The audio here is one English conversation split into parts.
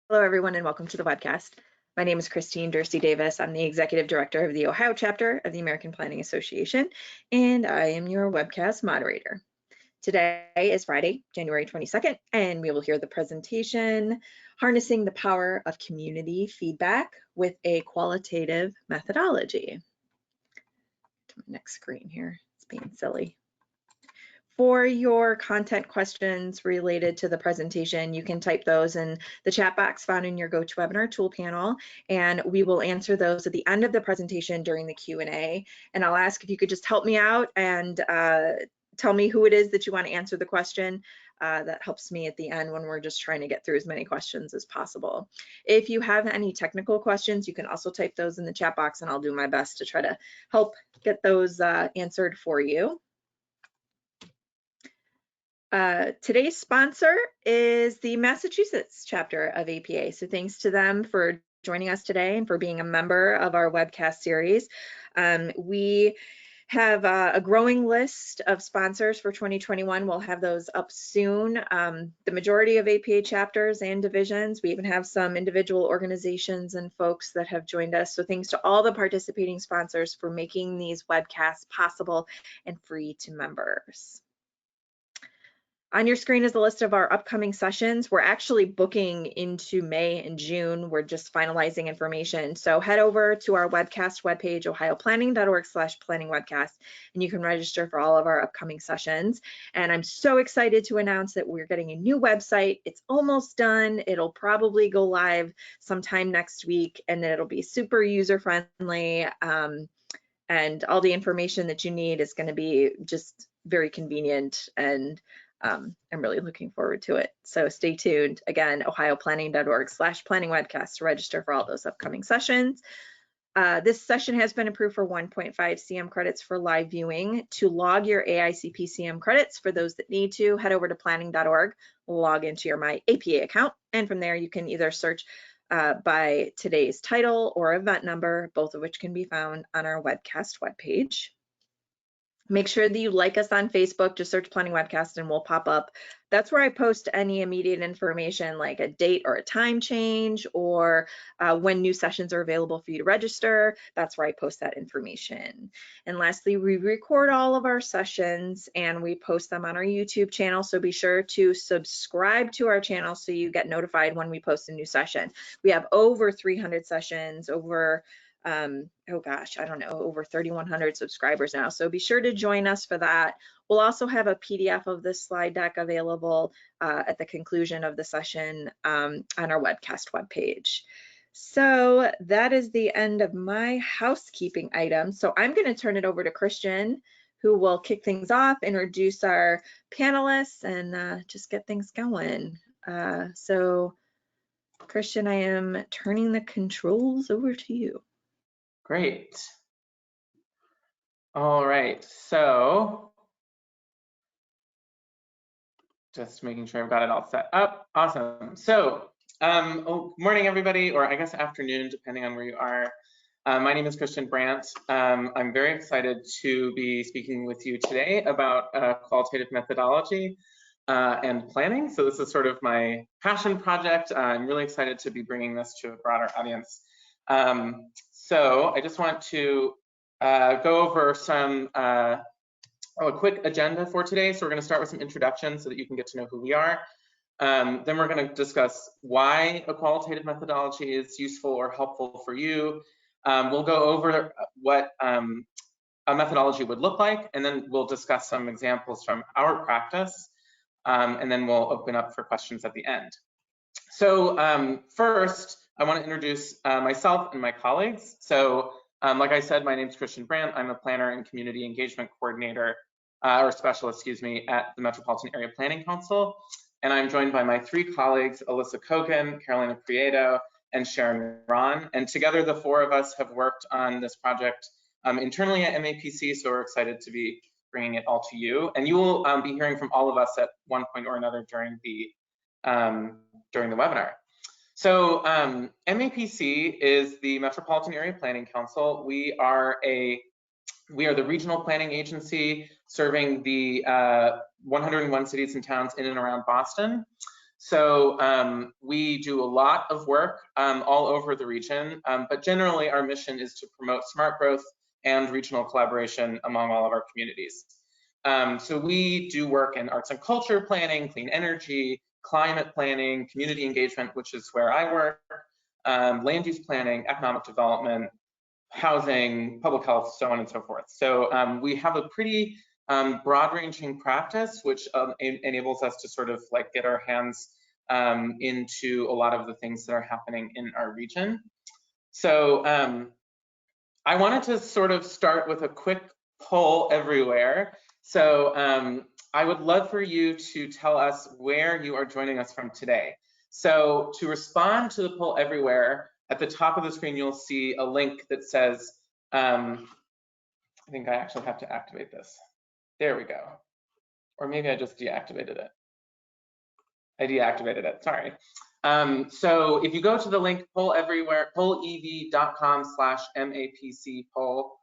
Hello, everyone, and welcome to the webcast. My name is Christine Dursey Davis. I'm the Executive Director of the Ohio chapter of the American Planning Association, and I am your webcast moderator. Today is Friday, January 22nd, and we will hear the presentation, Harnessing the Power of Community Feedback with a Qualitative Methodology. To my next screen here, it's being silly. For your content questions related to the presentation, you can type those in the chat box found in your GoToWebinar tool panel, and we will answer those at the end of the presentation during the Q&A. And I'll ask if you could just help me out and tell me who it is that you want to answer the question. That helps me at the end when we're just trying to get through as many questions as possible. If you have any technical questions, you can also type those in the chat box, and I'll do my best to try to help get those answered for you. Today's sponsor is the Massachusetts chapter of APA. So thanks to them for joining us today and for being a member of our webcast series. We have a growing list of sponsors for 2021. We'll have those up soon. The majority of APA chapters and divisions. We even have some individual organizations and folks that have joined us. So thanks to all the participating sponsors for making these webcasts possible and free to members. On your screen is a list of our upcoming sessions. We're actually booking into May and June. We're just finalizing information. So head over to our webcast webpage, ohioplanning.org/planningwebcast, and you can register for all of our upcoming sessions. And I'm so excited to announce that we're getting a new website. It's almost done. It'll probably go live sometime next week, and it'll be super user-friendly. And all the information that you need is going to be just very convenient, and I'm really looking forward to it. So stay tuned. Again, ohioplanning.org/planningwebcast to register for all those upcoming sessions. This session has been approved for 1.5 CM credits for live viewing. To log your AICP CM credits, for those that need to, head over to planning.org, log into your My APA account, and from there you can either search by today's title or event number, both of which can be found on our webcast webpage. Make sure that you like us on Facebook, just search Planning Webcast and we'll pop up. That's where I post any immediate information like a date or a time change, or when new sessions are available for you to register. That's where I post that information. And lastly, we record all of our sessions and we post them on our YouTube channel. So be sure to subscribe to our channel so you get notified when we post a new session. We have over 300 sessions, over oh gosh, I don't know, over 3,100 subscribers now. So be sure to join us for that. We'll also have a PDF of this slide deck available at the conclusion of the session on our webcast webpage. So that is the end of my housekeeping item. So I'm going to turn it over to Christian, who will kick things off, introduce our panelists, and just get things going. So Christian, I am turning the controls over to you. Great. All right, so just making sure I've got it all set up. Awesome. So, good morning, everybody, or I guess afternoon, depending on where you are. My name is Christian Brandt. I'm very excited to be speaking with you today about qualitative methodology and planning. So this is sort of my passion project. I'm really excited to be bringing this to a broader audience. So I just want to go over some a quick agenda for today. So we're going to start with some introductions so that you can get to know who we are. Then we're going to discuss why a qualitative methodology is useful or helpful for you. We'll go over what a methodology would look like, and then we'll discuss some examples from our practice, and then we'll open up for questions at the end. So first, I want to introduce myself and my colleagues. So like I said, my name is Christian Brandt. I'm a planner and community engagement coordinator, or specialist, excuse me, at the Metropolitan Area Planning Council. And I'm joined by my three colleagues, Alyssa Kogan, Carolina Prieto, and Sharon Ron. And together, the four of us have worked on this project internally at MAPC, so we're excited to be bringing it all to you. And you will be hearing from all of us at one point or another during the webinar. So MAPC is the Metropolitan Area Planning Council. We are the regional planning agency serving the 101 cities and towns in and around Boston. So we do a lot of work all over the region, but generally our mission is to promote smart growth and regional collaboration among all of our communities. So we do work in arts and culture planning, clean energy, climate planning, community engagement, which is where I work, land use planning, economic development, housing, public health, so on and so forth. So we have a pretty broad-ranging practice, which enables us to sort of like get our hands into a lot of the things that are happening in our region. So I wanted to sort of start with a quick poll everywhere. So I would love for you to tell us where you are joining us from today. So to respond to the poll everywhere, at the top of the screen, you'll see a link that says, I think I actually have to activate this. There we go. Or maybe I just deactivated it. I deactivated it, sorry. So if you go to the link poll everywhere, pollev.com/MAPC poll,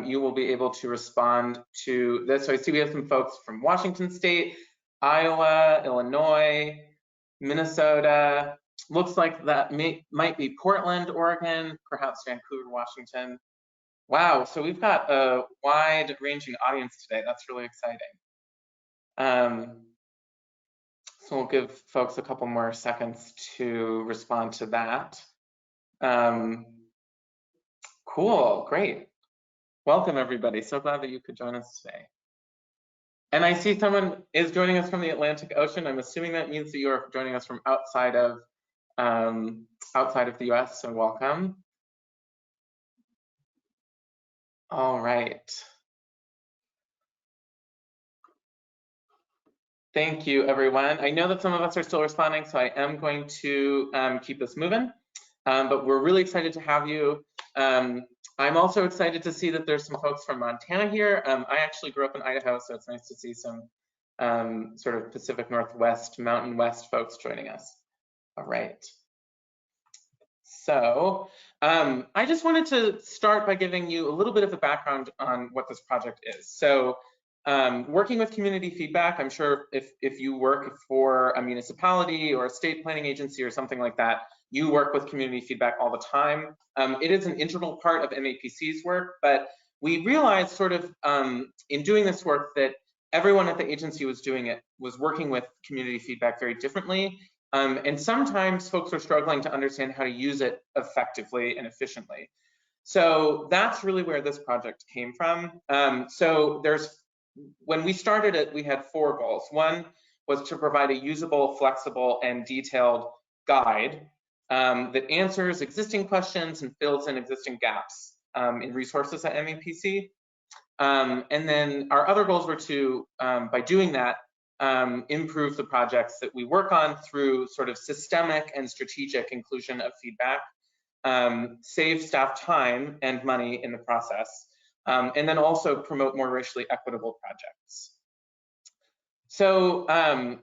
you will be able to respond to this. So I see we have some folks from Washington State, Iowa, Illinois, Minnesota. Looks like that might be Portland, Oregon, perhaps Vancouver, Washington. Wow, so we've got a wide-ranging audience today. That's really exciting. So we'll give folks a couple more seconds to respond to that. Cool, great. Welcome, everybody. So glad that you could join us today. And I see someone is joining us from the Atlantic Ocean. I'm assuming that means that you are joining us from outside of the US, so welcome. All right. Thank you, everyone. I know that some of us are still responding, so I am going to keep this moving, but we're really excited to have you. I'm also excited to see that there's some folks from Montana here. I actually grew up in Idaho, so it's nice to see some sort of Pacific Northwest, Mountain West folks joining us. All right. So I just wanted to start by giving you a little bit of a background on what this project is. So working with community feedback, I'm sure if you work for a municipality or a state planning agency or something like that, you work with community feedback all the time. It is an integral part of MAPC's work, but we realized sort of in doing this work that everyone at the agency was working with community feedback very differently. And sometimes folks are struggling to understand how to use it effectively and efficiently. So that's really where this project came from. When we started it, we had 4 goals. One was to provide a usable, flexible, and detailed guide that answers existing questions and fills in existing gaps in resources at MAPC. And then our other goals were to, by doing that, improve the projects that we work on through sort of systemic and strategic inclusion of feedback, save staff time and money in the process, and then also promote more racially equitable projects. So I'm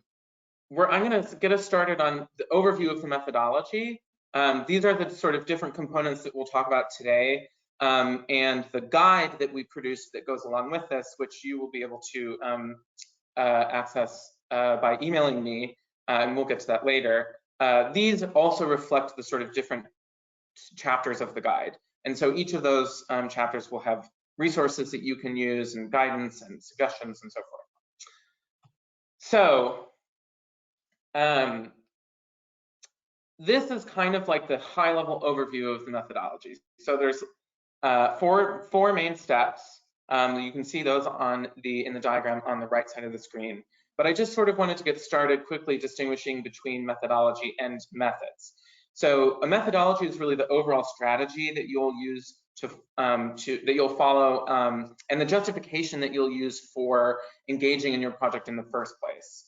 going to get us started on the overview of the methodology. These are the sort of different components that we'll talk about today, and the guide that we produced that goes along with this, which you will be able to access by emailing me, and we'll get to that later. These also reflect the sort of different chapters of the guide. And so each of those chapters will have resources that you can use and guidance and suggestions and so forth. So this is kind of like the high-level overview of the methodology. So there's four main steps. You can see those in the diagram on the right side of the screen. But I just sort of wanted to get started quickly distinguishing between methodology and methods. So a methodology is really the overall strategy that you'll use that you'll follow, and the justification that you'll use for engaging in your project in the first place.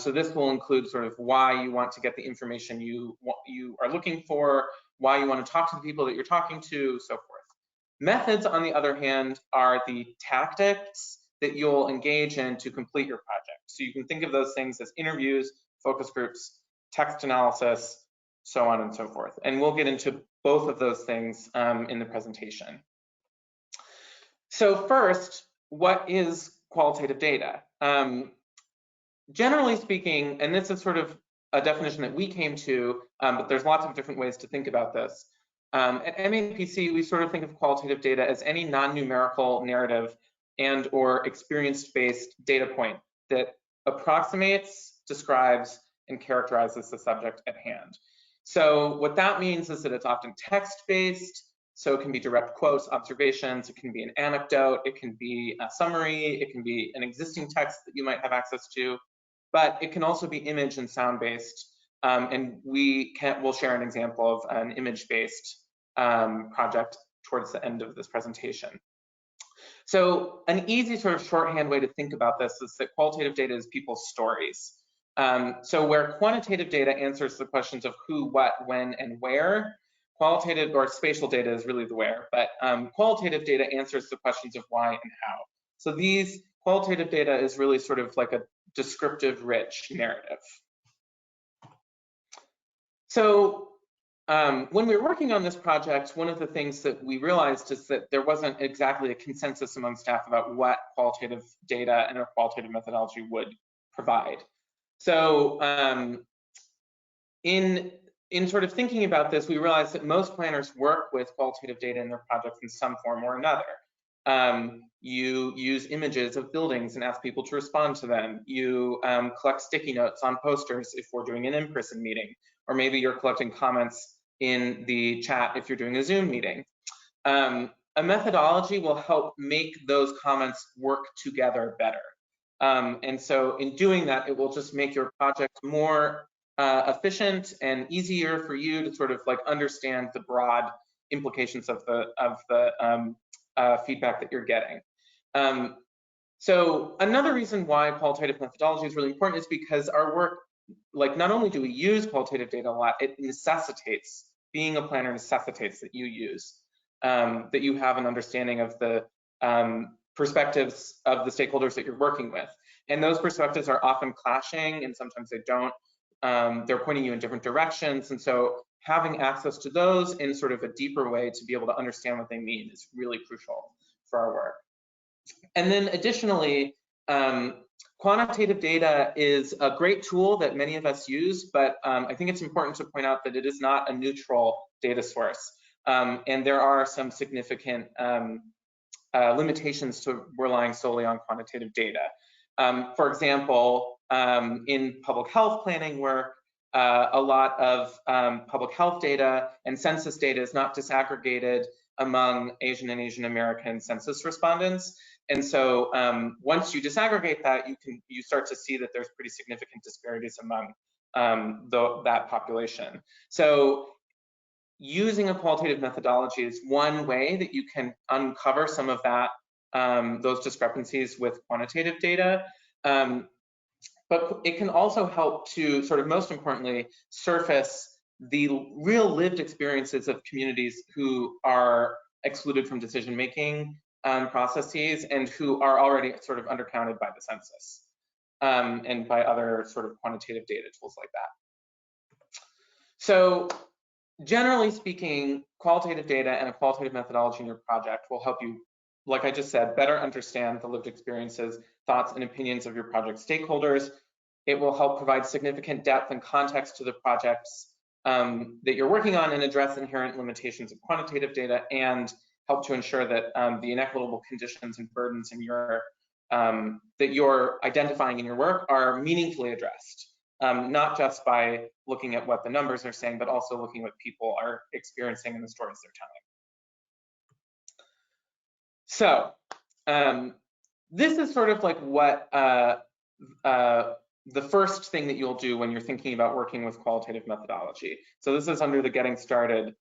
So this will include sort of why you want to get the information you are looking for, why you want to talk to the people that you're talking to, so forth. Methods, on the other hand, are the tactics that you'll engage in to complete your project. So you can think of those things as interviews, focus groups, text analysis, so on and so forth. And we'll get into both of those things in the presentation. So first, what is qualitative data? Generally speaking, and this is sort of a definition that we came to, but there's lots of different ways to think about this. At MAPC, we sort of think of qualitative data as any non-numerical narrative and or experience-based data point that approximates, describes, and characterizes the subject at hand. So what that means is that it's often text-based, so it can be direct quotes, observations, it can be an anecdote, it can be a summary, it can be an existing text that you might have access to, but it can also be image and sound-based, and we'll share an example of an image-based project towards the end of this presentation. So an easy sort of shorthand way to think about this is that qualitative data is people's stories. So where quantitative data answers the questions of who, what, when, and where, qualitative or spatial data is really the where, but qualitative data answers the questions of why and how. So these qualitative data is really sort of like a descriptive rich narrative. So when we were working on this project, one of the things that we realized is that there wasn't exactly a consensus among staff about what qualitative data and a qualitative methodology would provide. So in sort of thinking about this, we realized that most planners work with qualitative data in their projects in some form or another. You use images of buildings and ask people to respond to them. You collect sticky notes on posters if we're doing an in-person meeting, or maybe you're collecting comments in the chat if you're doing a Zoom meeting. A methodology will help make those comments work together better. And so in doing that, it will just make your project more efficient and easier for you to sort of like understand the broad implications of the feedback that you're getting. So another reason why qualitative methodology is really important is because our work, like not only do we use qualitative data a lot, it necessitates, being a planner necessitates that you use, that you have an understanding of the perspectives of the stakeholders that you're working with. And those perspectives are often clashing and sometimes they don't. They're pointing you in different directions. And so having access to those in sort of a deeper way to be able to understand what they mean is really crucial for our work. And then additionally, quantitative data is a great tool that many of us use, but I think it's important to point out that it is not a neutral data source. And there are some significant limitations to relying solely on quantitative data. For example, in public health planning work, a lot of public health data and census data is not disaggregated among Asian and Asian American census respondents. And so once you disaggregate that, you start to see that there's pretty significant disparities among that population. So using a qualitative methodology is one way that you can uncover some of that, those discrepancies with quantitative data. But it can also help to sort of most importantly, surface the real lived experiences of communities who are excluded from decision-making processes and who are already sort of undercounted by the census and by other sort of quantitative data tools like that. So generally speaking, qualitative data and a qualitative methodology in your project will help you, like I just said, better understand the lived experiences, thoughts, and opinions of your project stakeholders. It will help provide significant depth and context to the projects that you're working on and address inherent limitations of quantitative data and help to ensure that the inequitable conditions and burdens in your that you're identifying in your work are meaningfully addressed, not just by looking at what the numbers are saying, but also looking at what people are experiencing in the stories they're telling. So this is sort of like what the first thing that you'll do when you're thinking about working with qualitative methodology. So this is under the getting started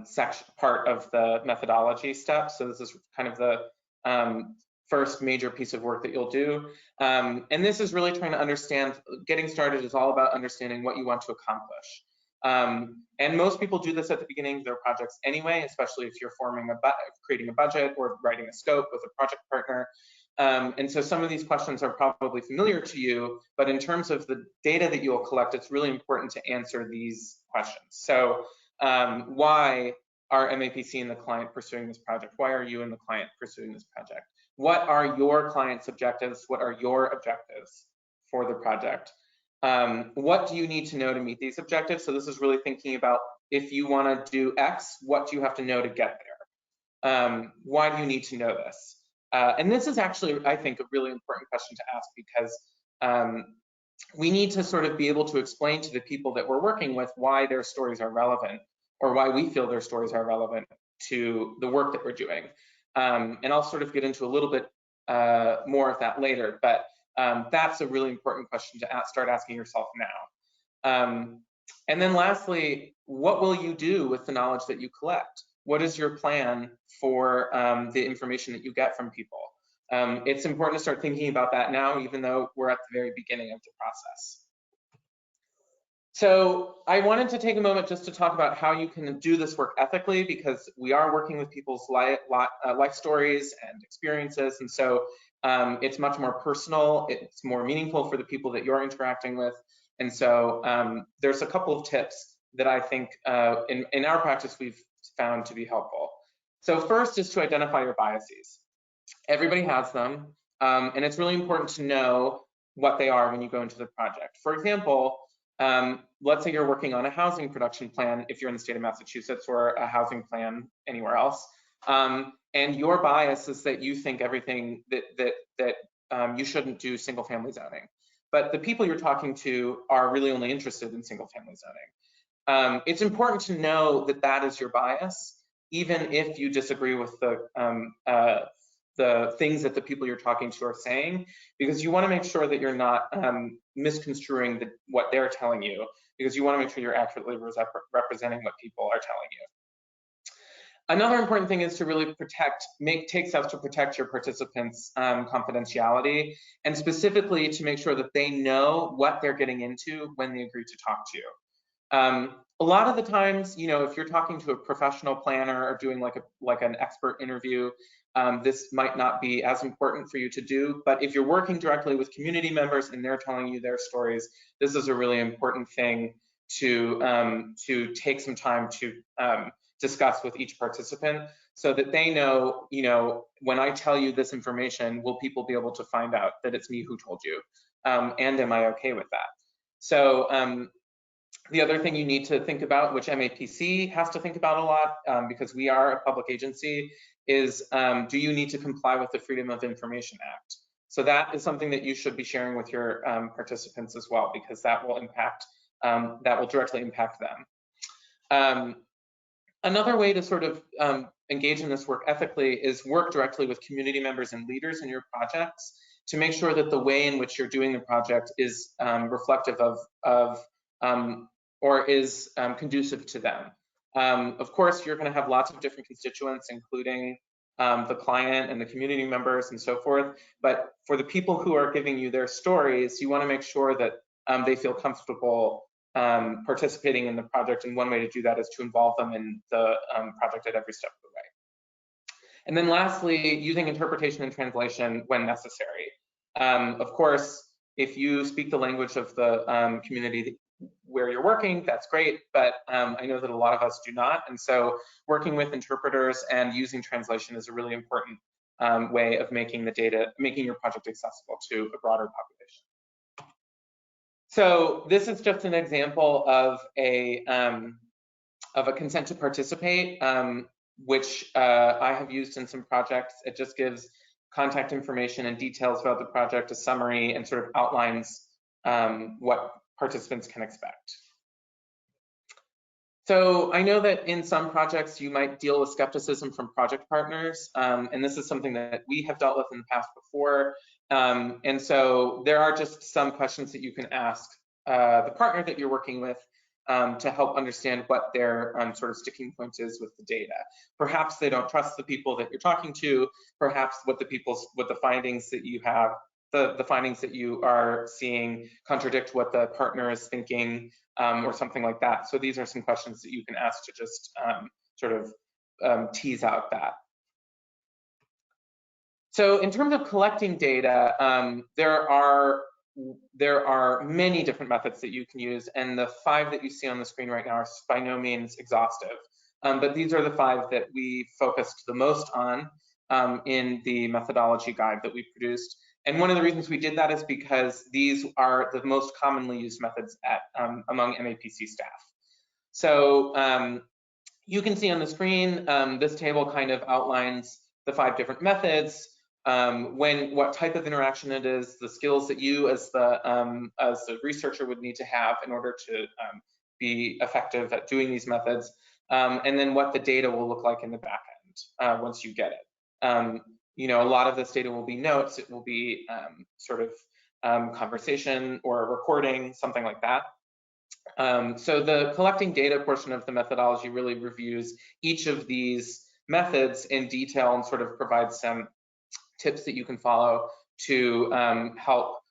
section part of the methodology steps. So this is kind of the first major piece of work that you'll do. And this is really trying to understand, getting started is all about understanding what you want to accomplish. And most people do this at the beginning of their projects anyway, especially if you're creating a budget or writing a scope with a project partner. And so some of these questions are probably familiar to you, but in terms of the data that you'll collect, it's really important to answer these questions. So why are MAPC and the client pursuing this project? Why are you and the client pursuing this project? What are your client's objectives? What are your objectives for the project? What do you need to know to meet these objectives? So this is really thinking about, if you want to do X, what do you have to know to get there? Why do you need to know this? And this is actually, I think, a really important question to ask, because we need to sort of be able to explain to the people that we're working with why their stories are relevant, or why we feel their stories are relevant to the work that we're doing. And I'll sort of get into a little bit more of that later, but that's a really important question to start asking yourself now. And then lastly, what will you do with the knowledge that you collect? What is your plan for the information that you get from people? It's important to start thinking about that now, even though we're at the very beginning of the process. So I wanted to take a moment just to talk about how you can do this work ethically, because we are working with people's life stories and experiences. And so it's much more personal, it's more meaningful for the people that you're interacting with. And so there's a couple of tips that I think in our practice we've found to be helpful. So first is to identify your biases. Everybody has them, and it's really important to know what they are when you go into the project. For example, let's say you're working on a housing production plan if you're in the state of Massachusetts, or a housing plan anywhere else, and your bias is that you think everything that you shouldn't do single family zoning. But the people you're talking to are really only interested in single family zoning. It's important to know that that is your bias, even if you disagree with the things that the people you're talking to are saying, because you want to make sure that you're not misconstruing what they're telling you, because you want to make sure you're accurately representing what people are telling you. Another important thing is to really take steps to protect your participants' confidentiality, and specifically to make sure that they know what they're getting into when they agree to talk to you. A lot of the times, if you're talking to a professional planner or doing like an expert interview, this might not be as important for you to do. But if you're working directly with community members and they're telling you their stories, this is a really important thing to take some time to discuss with each participant, so that they know, when I tell you this information, will people be able to find out that it's me who told you? And am I okay with that? So the other thing you need to think about, which MAPC has to think about a lot, because we are a public agency, is do you need to comply with the Freedom of Information Act? So that is something that you should be sharing with your participants as well, because that will directly impact them. Another way to sort of engage in this work ethically is work directly with community members and leaders in your projects to make sure that the way in which you're doing the project is reflective of or is conducive to them. Of course, you're going to have lots of different constituents, including the client and the community members and so forth. But for the people who are giving you their stories, you want to make sure that they feel comfortable participating in the project. And one way to do that is to involve them in the project at every step of the way. And then lastly, using interpretation and translation when necessary. Of course, if you speak the language of the community where you're working, that's great, but I know that a lot of us do not. And so working with interpreters and using translation is a really important way of making your project accessible to a broader population. So this is just an example of a consent to participate, which I have used in some projects. It just gives contact information and details about the project, a summary, and sort of outlines what participants can expect. So I know that in some projects you might deal with skepticism from project partners, and this is something that we have dealt with in the past before. And so there are just some questions that you can ask the partner that you're working with to help understand what their sort of sticking point is with the data. Perhaps they don't trust the people that you're talking to. Perhaps what the findings that you have, the findings that you are seeing contradict what the partner is thinking, or something like that. So these are some questions that you can ask to just sort of tease out that. So in terms of collecting data, there are many different methods that you can use, and the 5 that you see on the screen right now are by no means exhaustive. But these are the 5 that we focused the most on in the methodology guide that we produced. And one of the reasons we did that is because these are the most commonly used methods at, among MAPC staff. So you can see on the screen, this table kind of outlines the 5 different methods, what type of interaction it is, the skills that you as the researcher would need to have in order to be effective at doing these methods, and then what the data will look like in the back end once you get it. You know, a lot of this data will be notes, it will be sort of conversation or recording, something like that. So the collecting data portion of the methodology really reviews each of these methods in detail and sort of provides some tips that you can follow to help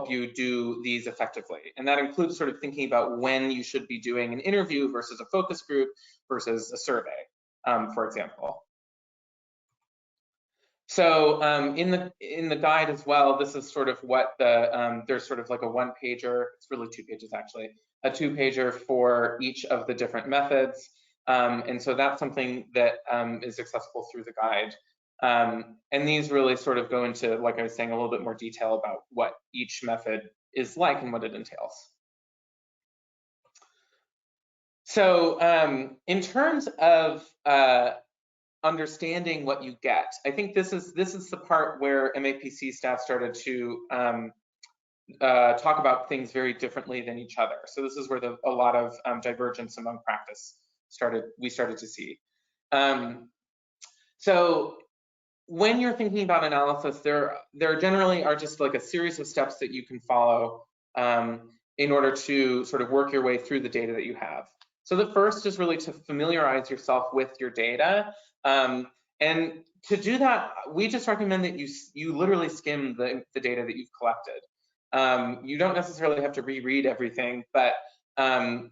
you do these effectively. And that includes sort of thinking about when you should be doing an interview versus a focus group versus a survey, for example. So in the guide as well, this is sort of what there's sort of like a 1-pager, it's really 2 pages actually, a 2-pager for each of the different methods. And so that's something that is accessible through the guide. And these really sort of go into, like I was saying, a little bit more detail about what each method is like and what it entails. So in terms of understanding what you get, I think this is the part where MAPC staff started to talk about things very differently than each other. So this is where a lot of divergence among practice we started to see. So when you're thinking about analysis, there generally are just like a series of steps that you can follow in order to sort of work your way through the data that you have. So the first is really to familiarize yourself with your data. And to do that, we just recommend that you literally skim the data that you've collected. You don't necessarily have to reread everything, but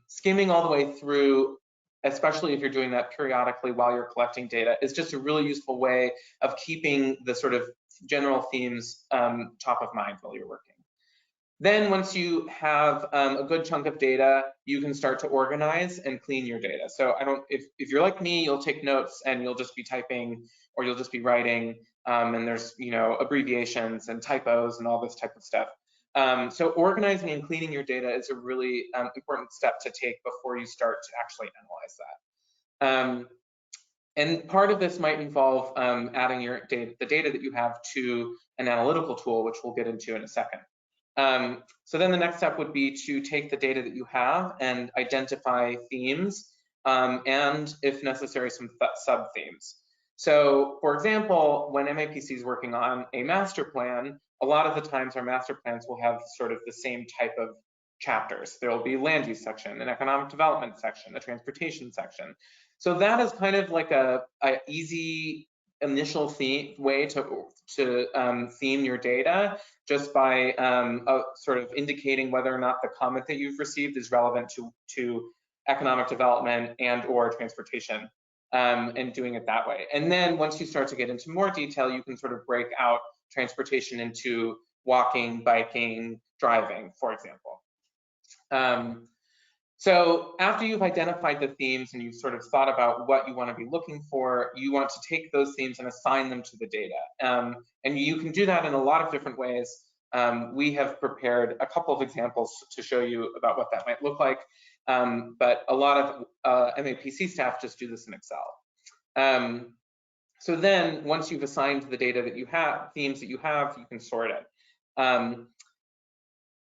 skimming all the way through, especially if you're doing that periodically while you're collecting data, is just a really useful way of keeping the sort of general themes top of mind while you're working. Then once you have a good chunk of data, you can start to organize and clean your data. So if you're like me, you'll take notes and you'll just be typing or you'll just be writing, and there's, you know, abbreviations and typos and all this type of stuff. So organizing and cleaning your data is a really important step to take before you start to actually analyze that. And part of this might involve adding the data that you have to an analytical tool, which we'll get into in a second. So then the next step would be to take the data that you have and identify themes, and if necessary, some sub-themes. So for example, when MAPC is working on a master plan, a lot of the times our master plans will have sort of the same type of chapters. There will be a land use section, an economic development section, a transportation section. So that is kind of like a easy initial way to theme your data, just by sort of indicating whether or not the comment that you've received is relevant to economic development and or transportation, and doing it that way. And then once you start to get into more detail, you can sort of break out transportation into walking, biking, driving, for example. So after you've identified the themes and you've sort of thought about what you want to be looking for, you want to take those themes and assign them to the data. And you can do that in a lot of different ways. We have prepared a couple of examples to show you about what that might look like. But a lot of MAPC staff just do this in Excel. So then once you've assigned the data that you have, themes that you have, you can sort it.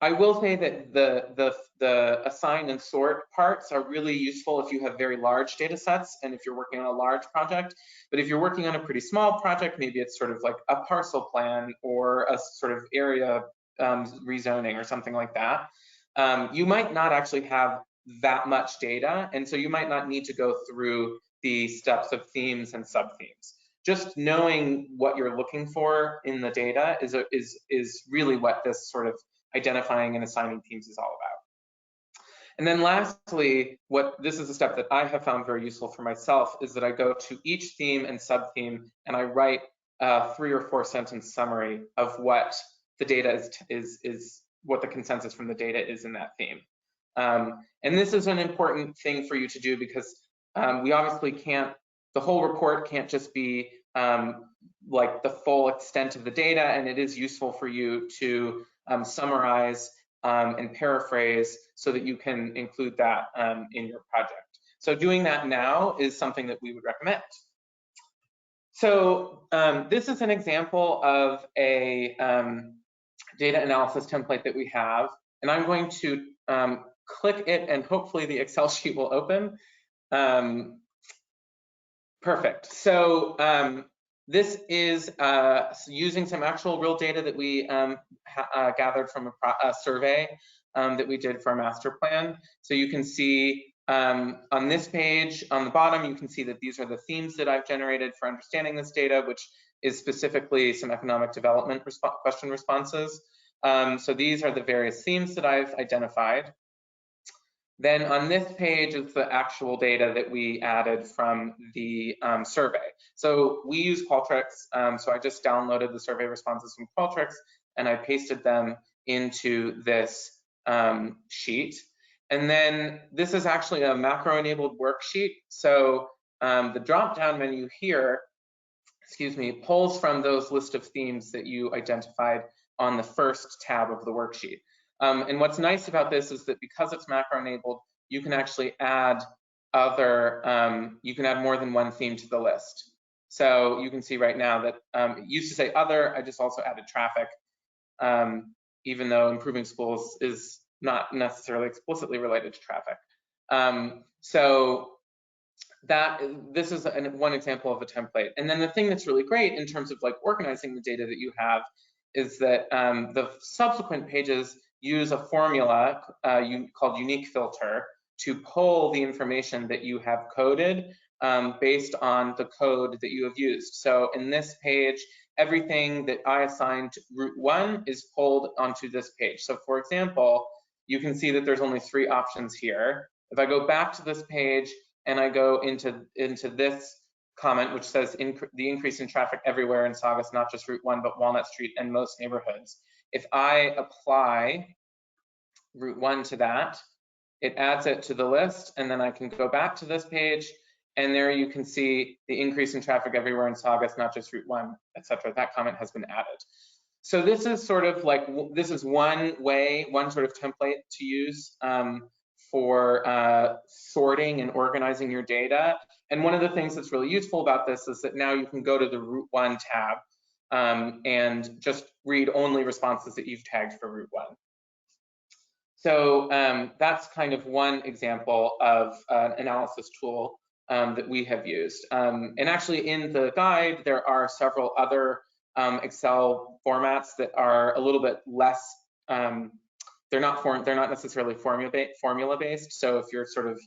I will say that the assign and sort parts are really useful if you have very large data sets and if you're working on a large project. But if you're working on a pretty small project, maybe it's sort of like a parcel plan or a sort of area rezoning or something like that, you might not actually have that much data. And so you might not need to go through the steps of themes and sub-themes. Just knowing what you're looking for in the data is really what this sort of identifying and assigning themes is all about. And then lastly, this is a step that I have found very useful for myself, is that I go to each theme and sub-theme and I write a 3 or 4 sentence summary of what the data is what the consensus from the data is in that theme. And this is an important thing for you to do because we obviously can't, the whole report can't just be like the full extent of the data, and it is useful for you to summarize and paraphrase so that you can include that in your project. So doing that now is something that we would recommend. So this is an example of a data analysis template that we have, and I'm going to click it and hopefully the Excel sheet will open. Perfect. So this is using some actual real data that we gathered from a survey that we did for our master plan. So you can see on this page, on the bottom, you can see that these are the themes that I've generated for understanding this data, which is specifically some economic development question responses. So these are the various themes that I've identified. Then on this page is the actual data that we added from the survey. So we use Qualtrics, so I just downloaded the survey responses from Qualtrics and I pasted them into this sheet. And then this is actually a macro-enabled worksheet. So the drop-down menu here, excuse me, pulls from those list of themes that you identified on the first tab of the worksheet. And what's nice about this is that because it's macro-enabled, you can actually add you can add more than one theme to the list. So you can see right now that it used to say other, I just also added traffic, even though improving schools is not necessarily explicitly related to traffic. So this is one example of a template. And then the thing that's really great in terms of like organizing the data that you have is that the subsequent pages use a formula called unique filter to pull the information that you have coded based on the code that you have used. So in this page, everything that I assigned to route 1 is pulled onto this page. So for example, you can see that there's only 3 options here. If I go back to this page and I go into this comment, which says the increase in traffic everywhere in Saugus, not just Route 1, but Walnut Street and most neighborhoods. If I apply Route 1 to that, it adds it to the list, and then I can go back to this page, and there you can see the increase in traffic everywhere in Saugus, not just Route 1, etc. That comment has been added. So this is sort of like, this is one way, one sort of template to use for sorting and organizing your data. And one of the things that's really useful about this is that now you can go to the Route 1 tab and just read only responses that you've tagged for Route 1. So that's kind of one example of an analysis tool that we have used. And actually in the guide, there are several other Excel formats that are a little bit less, they're not necessarily formula based. So if you're sort of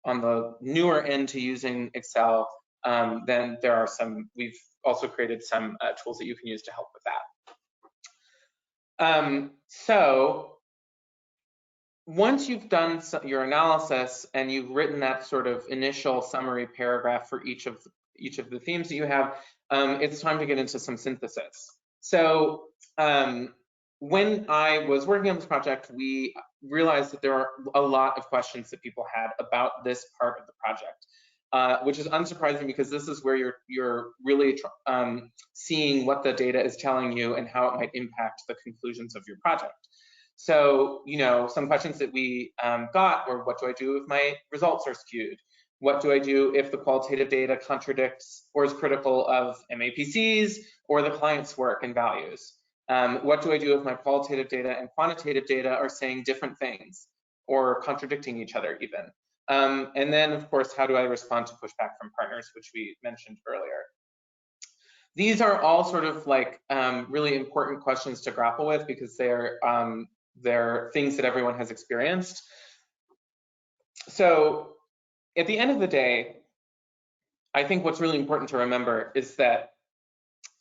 on the newer end to using Excel, then there are some, we've also created some tools that you can use to help with that. So once you've done your analysis and you've written that sort of initial summary paragraph for each of the themes that you have, it's time to get into some synthesis. So when I was working on this project, we realized that there are a lot of questions that people had about this part of the project, which is unsurprising because this is where you're really seeing what the data is telling you and how it might impact the conclusions of your project. So, you know, some questions that we got were, what do I do if my results are skewed? What do I do if the qualitative data contradicts or is critical of MAPCs or the client's work and values? What do I do if my qualitative data and quantitative data are saying different things or contradicting each other even? And then, of course, how do I respond to pushback from partners, which we mentioned earlier? These are all sort of like really important questions to grapple with because they're things that everyone has experienced. So at the end of the day, I think what's really important to remember is that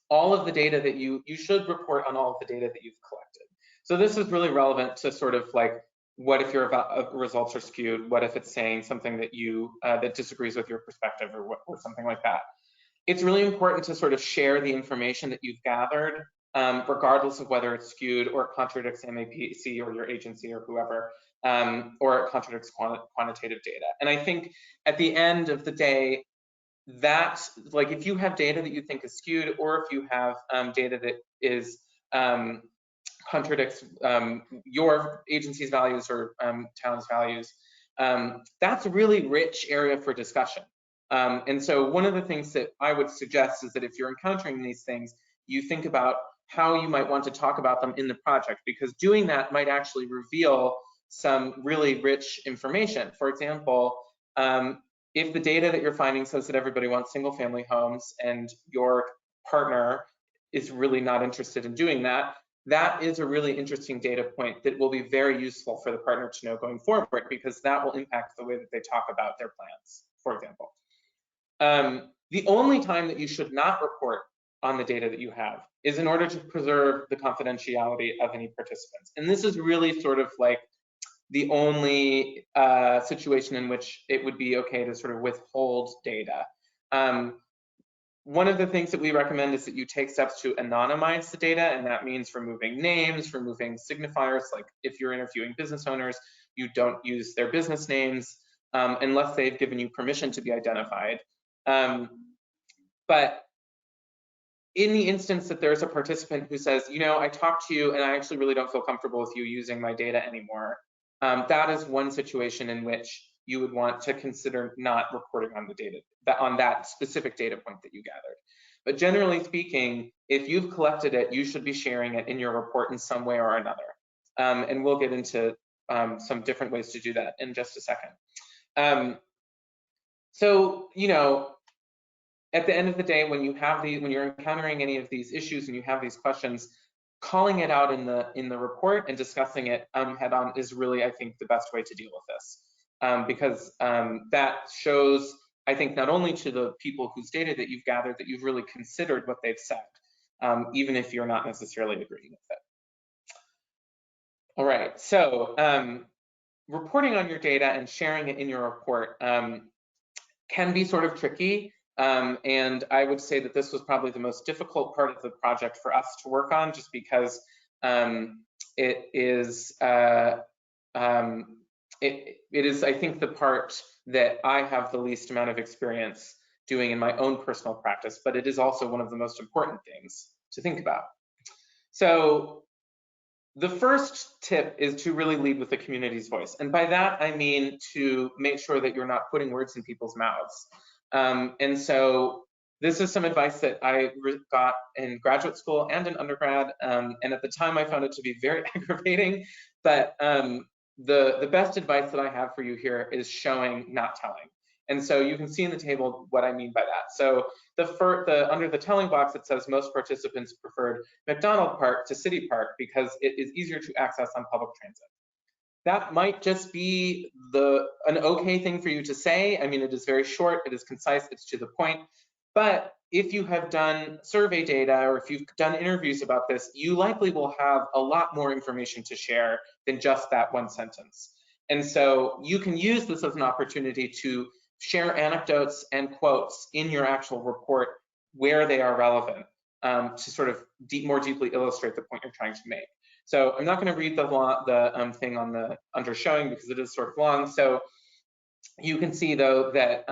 all of the data that you should report on all of the data that you've collected. So this is really relevant to sort of like, what if your results are skewed? What if it's saying something that that disagrees with your perspective or something like that? It's really important to sort of share the information that you've gathered, regardless of whether it's skewed or it contradicts MAPC or your agency or whoever, or it contradicts quantitative data. And I think at the end of the day, that, like, if you have data that you think is skewed, or if you have data that is contradicts your agency's values or town's values, that's a really rich area for discussion. And so one of the things that I would suggest is that if you're encountering these things, you think about how you might want to talk about them in the project, because doing that might actually reveal some really rich information. For example, if the data that you're finding says that everybody wants single family homes and your partner is really not interested in doing that, that is a really interesting data point that will be very useful for the partner to know going forward, because that will impact the way that they talk about their plans, for example. The only time that you should not report on the data that you have is in order to preserve the confidentiality of any participants. And this is really sort of like the only situation in which it would be okay to sort of withhold data. One of the things that we recommend is that you take steps to anonymize the data, and that means removing names, removing signifiers. Like if you're interviewing business owners, you don't use their business names unless they've given you permission to be identified. But in the instance that there's a participant who says, you know, I talked to you and I actually really don't feel comfortable with you using my data anymore, that is one situation in which you would want to consider not reporting on the data, on that specific data point that you gathered. But generally speaking, if you've collected it, you should be sharing it in your report in some way or another. And we'll get into some different ways to do that in just a second. So, you know, at the end of the day, when you're encountering any of these issues and you have these questions, calling it out in the report and discussing it head on is really, I think, the best way to deal with this, because that shows, I think, not only to the people whose data that you've gathered that you've really considered what they've said, even if you're not necessarily agreeing with it. All right, so reporting on your data and sharing it in your report can be sort of tricky. And I would say that this was probably the most difficult part of the project for us to work on, just because it is, I think, the part that I have the least amount of experience doing in my own personal practice, but it is also one of the most important things to think about. So the first tip is to really lead with the community's voice. And by that, I mean to make sure that you're not putting words in people's mouths. And so this is some advice that I got in graduate school and in undergrad. And at the time I found it to be very aggravating, but the best advice that I have for you here is showing, not telling. And so you can see in the table what I mean by that. So under the telling box, it says most participants preferred McDonald Park to City Park because it is easier to access on public transit. That might just be an okay thing for you to say. I mean, it is very short, it is concise, it's to the point. But if you have done survey data or if you've done interviews about this, you likely will have a lot more information to share than just that one sentence. And so you can use this as an opportunity to share anecdotes and quotes in your actual report where they are relevant, to sort of more deeply illustrate the point you're trying to make. So I'm not going to read the thing on the under showing because it is sort of long. So you can see though that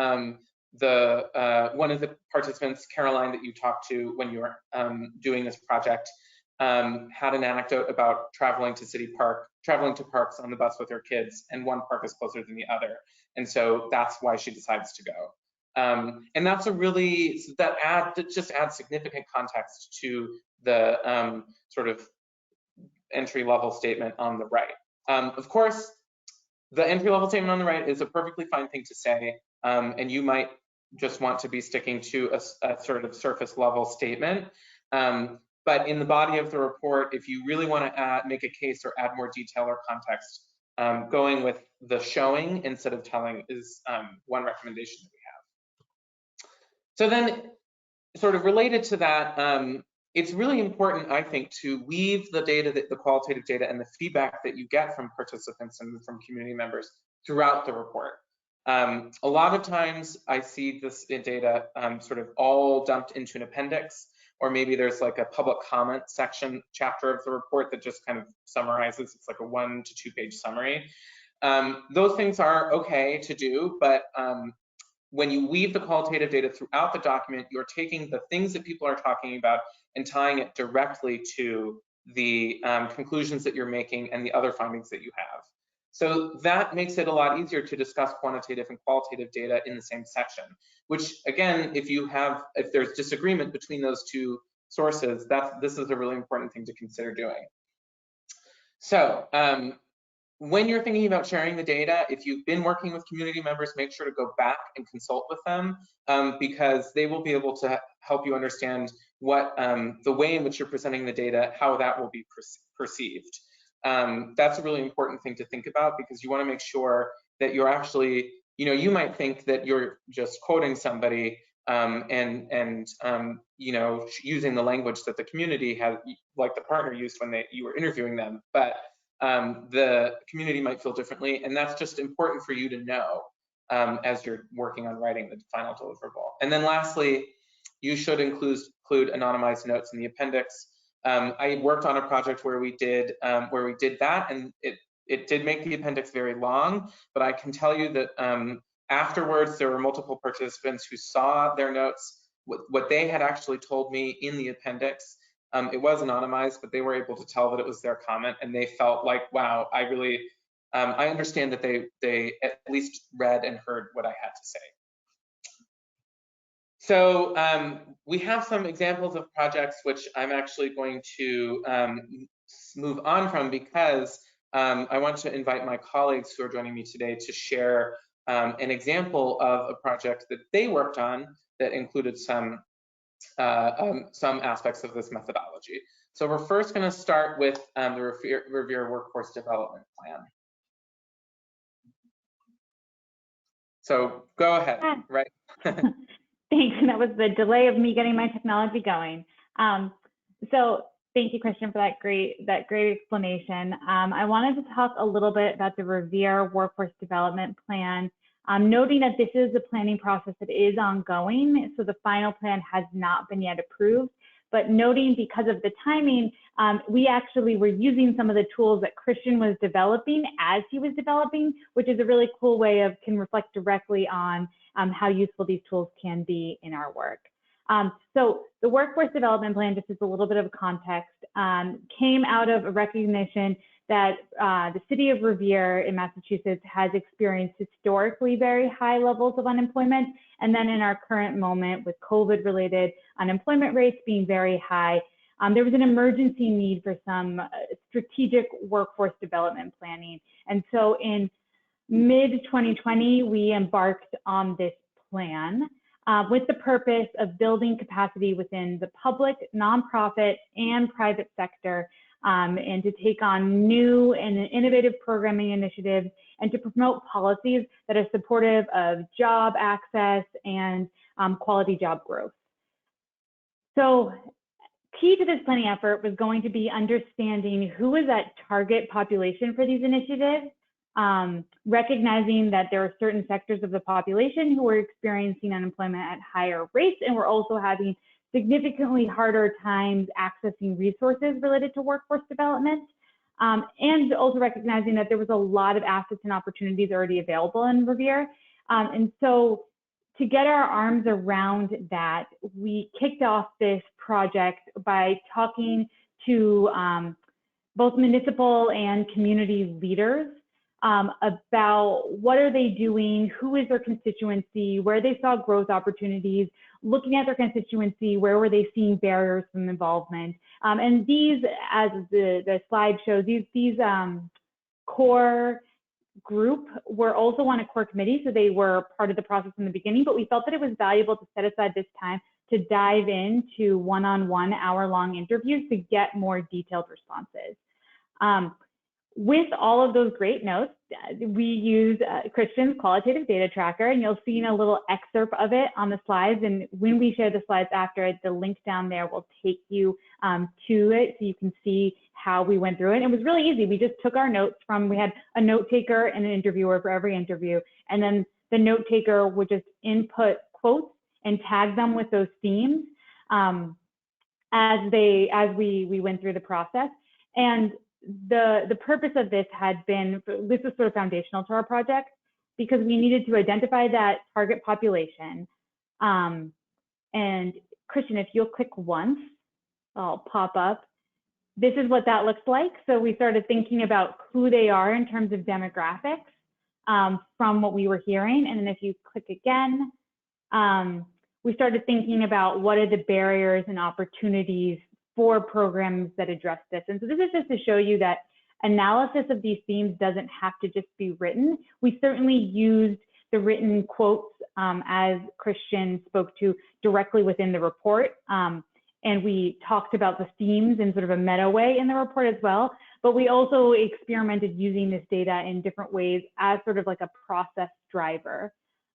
one of the participants, Caroline, that you talked to when you were doing this project, had an anecdote about traveling to parks on the bus with her kids, and one park is closer than the other, and so that's why she decides to go. And that's that just adds significant context to the sort of entry-level statement on the right. Of course, the entry-level statement on the right is a perfectly fine thing to say, and you might just want to be sticking to a sort of surface-level statement. But in the body of the report, if you really want to make a case or add more detail or context, going with the showing instead of telling is one recommendation that we have. So then, sort of related to that, it's really important, I think, to weave the data, the qualitative data and the feedback that you get from participants and from community members throughout the report. A lot of times I see this data sort of all dumped into an appendix, or maybe there's like a public comment section chapter of the report that just kind of summarizes. It's like a 1 to 2 page summary. Those things are okay to do, but when you weave the qualitative data throughout the document, you're taking the things that people are talking about and tying it directly to the conclusions that you're making and the other findings that you have. So that makes it a lot easier to discuss quantitative and qualitative data in the same section, which again, if there's disagreement between those two sources, this is a really important thing to consider doing. So when you're thinking about sharing the data, if you've been working with community members, make sure to go back and consult with them because they will be able to help you understand what the way in which you're presenting the data, how that will be perceived. That's a really important thing to think about because you want to make sure that you're actually, you might think that you're just quoting somebody and using the language that the community had, like the partner used when you were interviewing them, but the community might feel differently, and that's just important for you to know as you're working on writing the final deliverable. And then lastly, you should include anonymized notes in the appendix. I worked on a project where we did that, and it did make the appendix very long, but I can tell you that afterwards there were multiple participants who saw their notes, what they had actually told me in the appendix. It was anonymized, but they were able to tell that it was their comment, and they felt like, wow, I really, I understand that they at least read and heard what I had to say. So we have some examples of projects which I'm actually going to move on from because I want to invite my colleagues who are joining me today to share an example of a project that they worked on that included some aspects of this methodology. So we're first going to start with the Revere Workforce Development Plan. So go ahead, right? Thanks, that was the delay of me getting my technology going. So thank you, Christian, for that great explanation. I wanted to talk a little bit about the Revere Workforce Development Plan. Noting that this is a planning process that is ongoing, so the final plan has not been yet approved, but noting because of the timing, we actually were using some of the tools that Christian was developing as he was developing, which is a really cool way can reflect directly on how useful these tools can be in our work. So the Workforce Development Plan, just as a little bit of context, came out of a recognition that the city of Revere in Massachusetts has experienced historically very high levels of unemployment. And then in our current moment with COVID-related unemployment rates being very high, there was an emergency need for some strategic workforce development planning. And so in mid-2020, we embarked on this plan with the purpose of building capacity within the public, nonprofit, and private sector, and to take on new and innovative programming initiatives and to promote policies that are supportive of job access and quality job growth. So key to this planning effort was going to be understanding who is that target population for these initiatives, recognizing that there are certain sectors of the population who are experiencing unemployment at higher rates and we're also having significantly harder times accessing resources related to workforce development, and also recognizing that there was a lot of assets and opportunities already available in Revere. And so to get our arms around that, we kicked off this project by talking to both municipal and community leaders about what are they doing, who is their constituency, where they saw growth opportunities, looking at their constituency, where were they seeing barriers from involvement. And these, as the slide shows, these core group were also on a core committee, so they were part of the process in the beginning, but we felt that it was valuable to set aside this time to dive into one-on-one hour-long interviews to get more detailed responses. With all of those great notes, we used Christian's qualitative data tracker, and you'll see a little excerpt of it on the slides. And when we share the slides after it, the link down there will take you to it so you can see how we went through it. It was really easy. We just took our notes we had a note taker and an interviewer for every interview. And then the note taker would just input quotes and tag them with those themes as we went through the process. And the purpose of this had been, this was sort of foundational to our project, because we needed to identify that target population. And Christian, if you'll click once, I'll pop up. This is what that looks like. So we started thinking about who they are in terms of demographics from what we were hearing. And then if you click again, we started thinking about what are the barriers and opportunities for programs that address this. And so this is just to show you that analysis of these themes doesn't have to just be written. We certainly used the written quotes as Christian spoke to directly within the report. And we talked about the themes in sort of a meta way in the report as well. But we also experimented using this data in different ways as sort of like a process driver.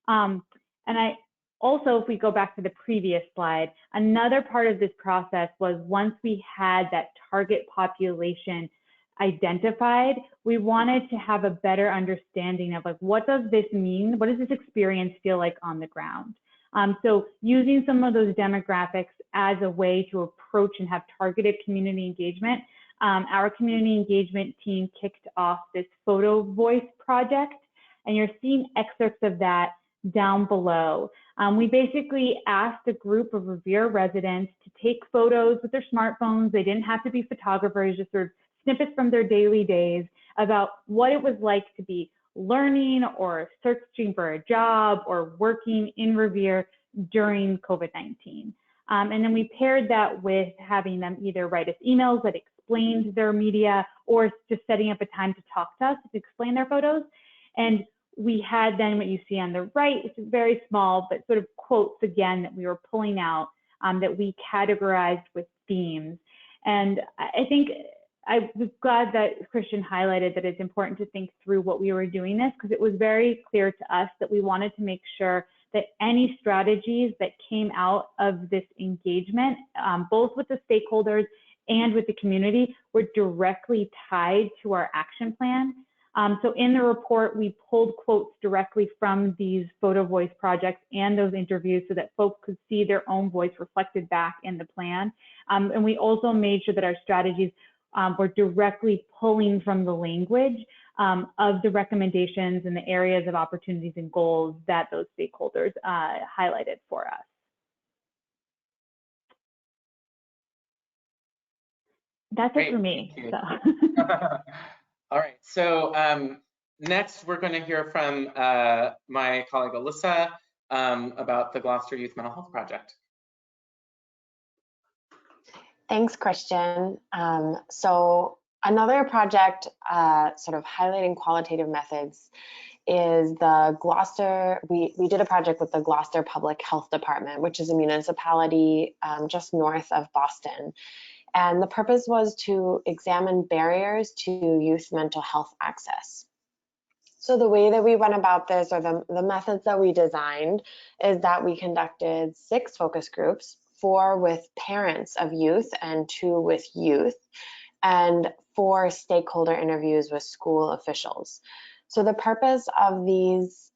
And I also, if we go back to the previous slide, another part of this process was once we had that target population identified, we wanted to have a better understanding of like, what does this mean? What does this experience feel like on the ground? So using some of those demographics as a way to approach and have targeted community engagement, our community engagement team kicked off this photo voice project, and you're seeing excerpts of that down below. We basically asked a group of Revere residents to take photos with their smartphones. They didn't have to be photographers, just sort of snippets from their daily days about what it was like to be learning or searching for a job or working in Revere during COVID-19. And then we paired that with having them either write us emails that explained their media or just setting up a time to talk to us to explain their photos. And we had then what you see on the right, which is very small, but sort of quotes again that we were pulling out that we categorized with themes. And I think I was glad that Christian highlighted that it's important to think through what we were doing this, because it was very clear to us that we wanted to make sure that any strategies that came out of this engagement, both with the stakeholders and with the community, were directly tied to our action plan. So in the report, we pulled quotes directly from these photo voice projects and those interviews so that folks could see their own voice reflected back in the plan. And we also made sure that our strategies were directly pulling from the language of the recommendations and the areas of opportunities and goals that those stakeholders highlighted for us. That's Great, it for me. thank you. So. All right, so next we're going to hear from my colleague Alyssa about the Gloucester Youth Mental Health Project. Thanks, Christian. So another project sort of highlighting qualitative methods is the Gloucester, we did a project with the Gloucester Public Health Department, which is a municipality just north of Boston. And the purpose was to examine barriers to youth mental health access. So the way that we went about this, or the methods that we designed, is that we conducted 6 focus groups, 4 with parents of youth and 2 with youth, and 4 stakeholder interviews with school officials. So the purpose of these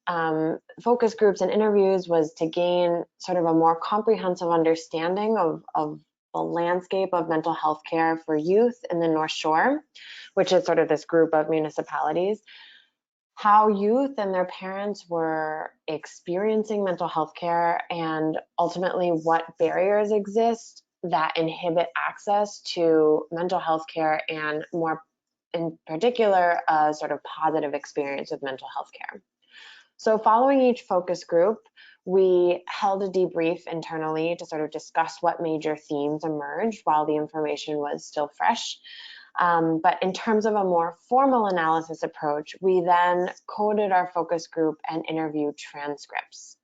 focus groups and interviews was to gain sort of a more comprehensive understanding of the landscape of mental health care for youth in the North Shore, which is sort of this group of municipalities, how youth and their parents were experiencing mental health care, and ultimately what barriers exist that inhibit access to mental health care, and more in particular, a sort of positive experience with mental health care. So following each focus group, we held a debrief internally to sort of discuss what major themes emerged while the information was still fresh. But in terms of a more formal analysis approach, we then coded our focus group and interview transcripts,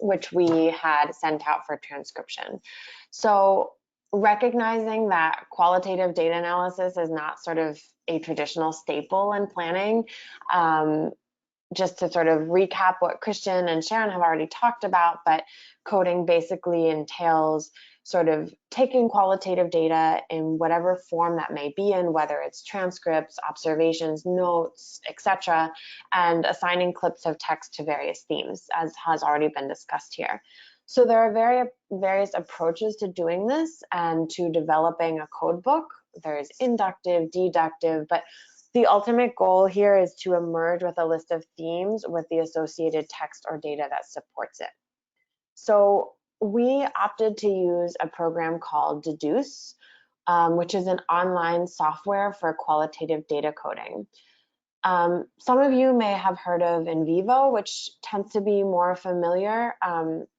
which we had sent out for transcription. So recognizing that qualitative data analysis is not sort of a traditional staple in planning, just to sort of recap what Christian and Sharon have already talked about, but coding basically entails sort of taking qualitative data in whatever form that may be in, whether it's transcripts, observations, notes, etc., and assigning clips of text to various themes, as has already been discussed here. So there are various approaches to doing this and to developing a code book. There's inductive, deductive, but The ultimate goal here is to emerge with a list of themes with the associated text or data that supports it. So we opted to use a program called Deduce, which is an online software for qualitative data coding. Some of you may have heard of InVivo, which tends to be more familiar.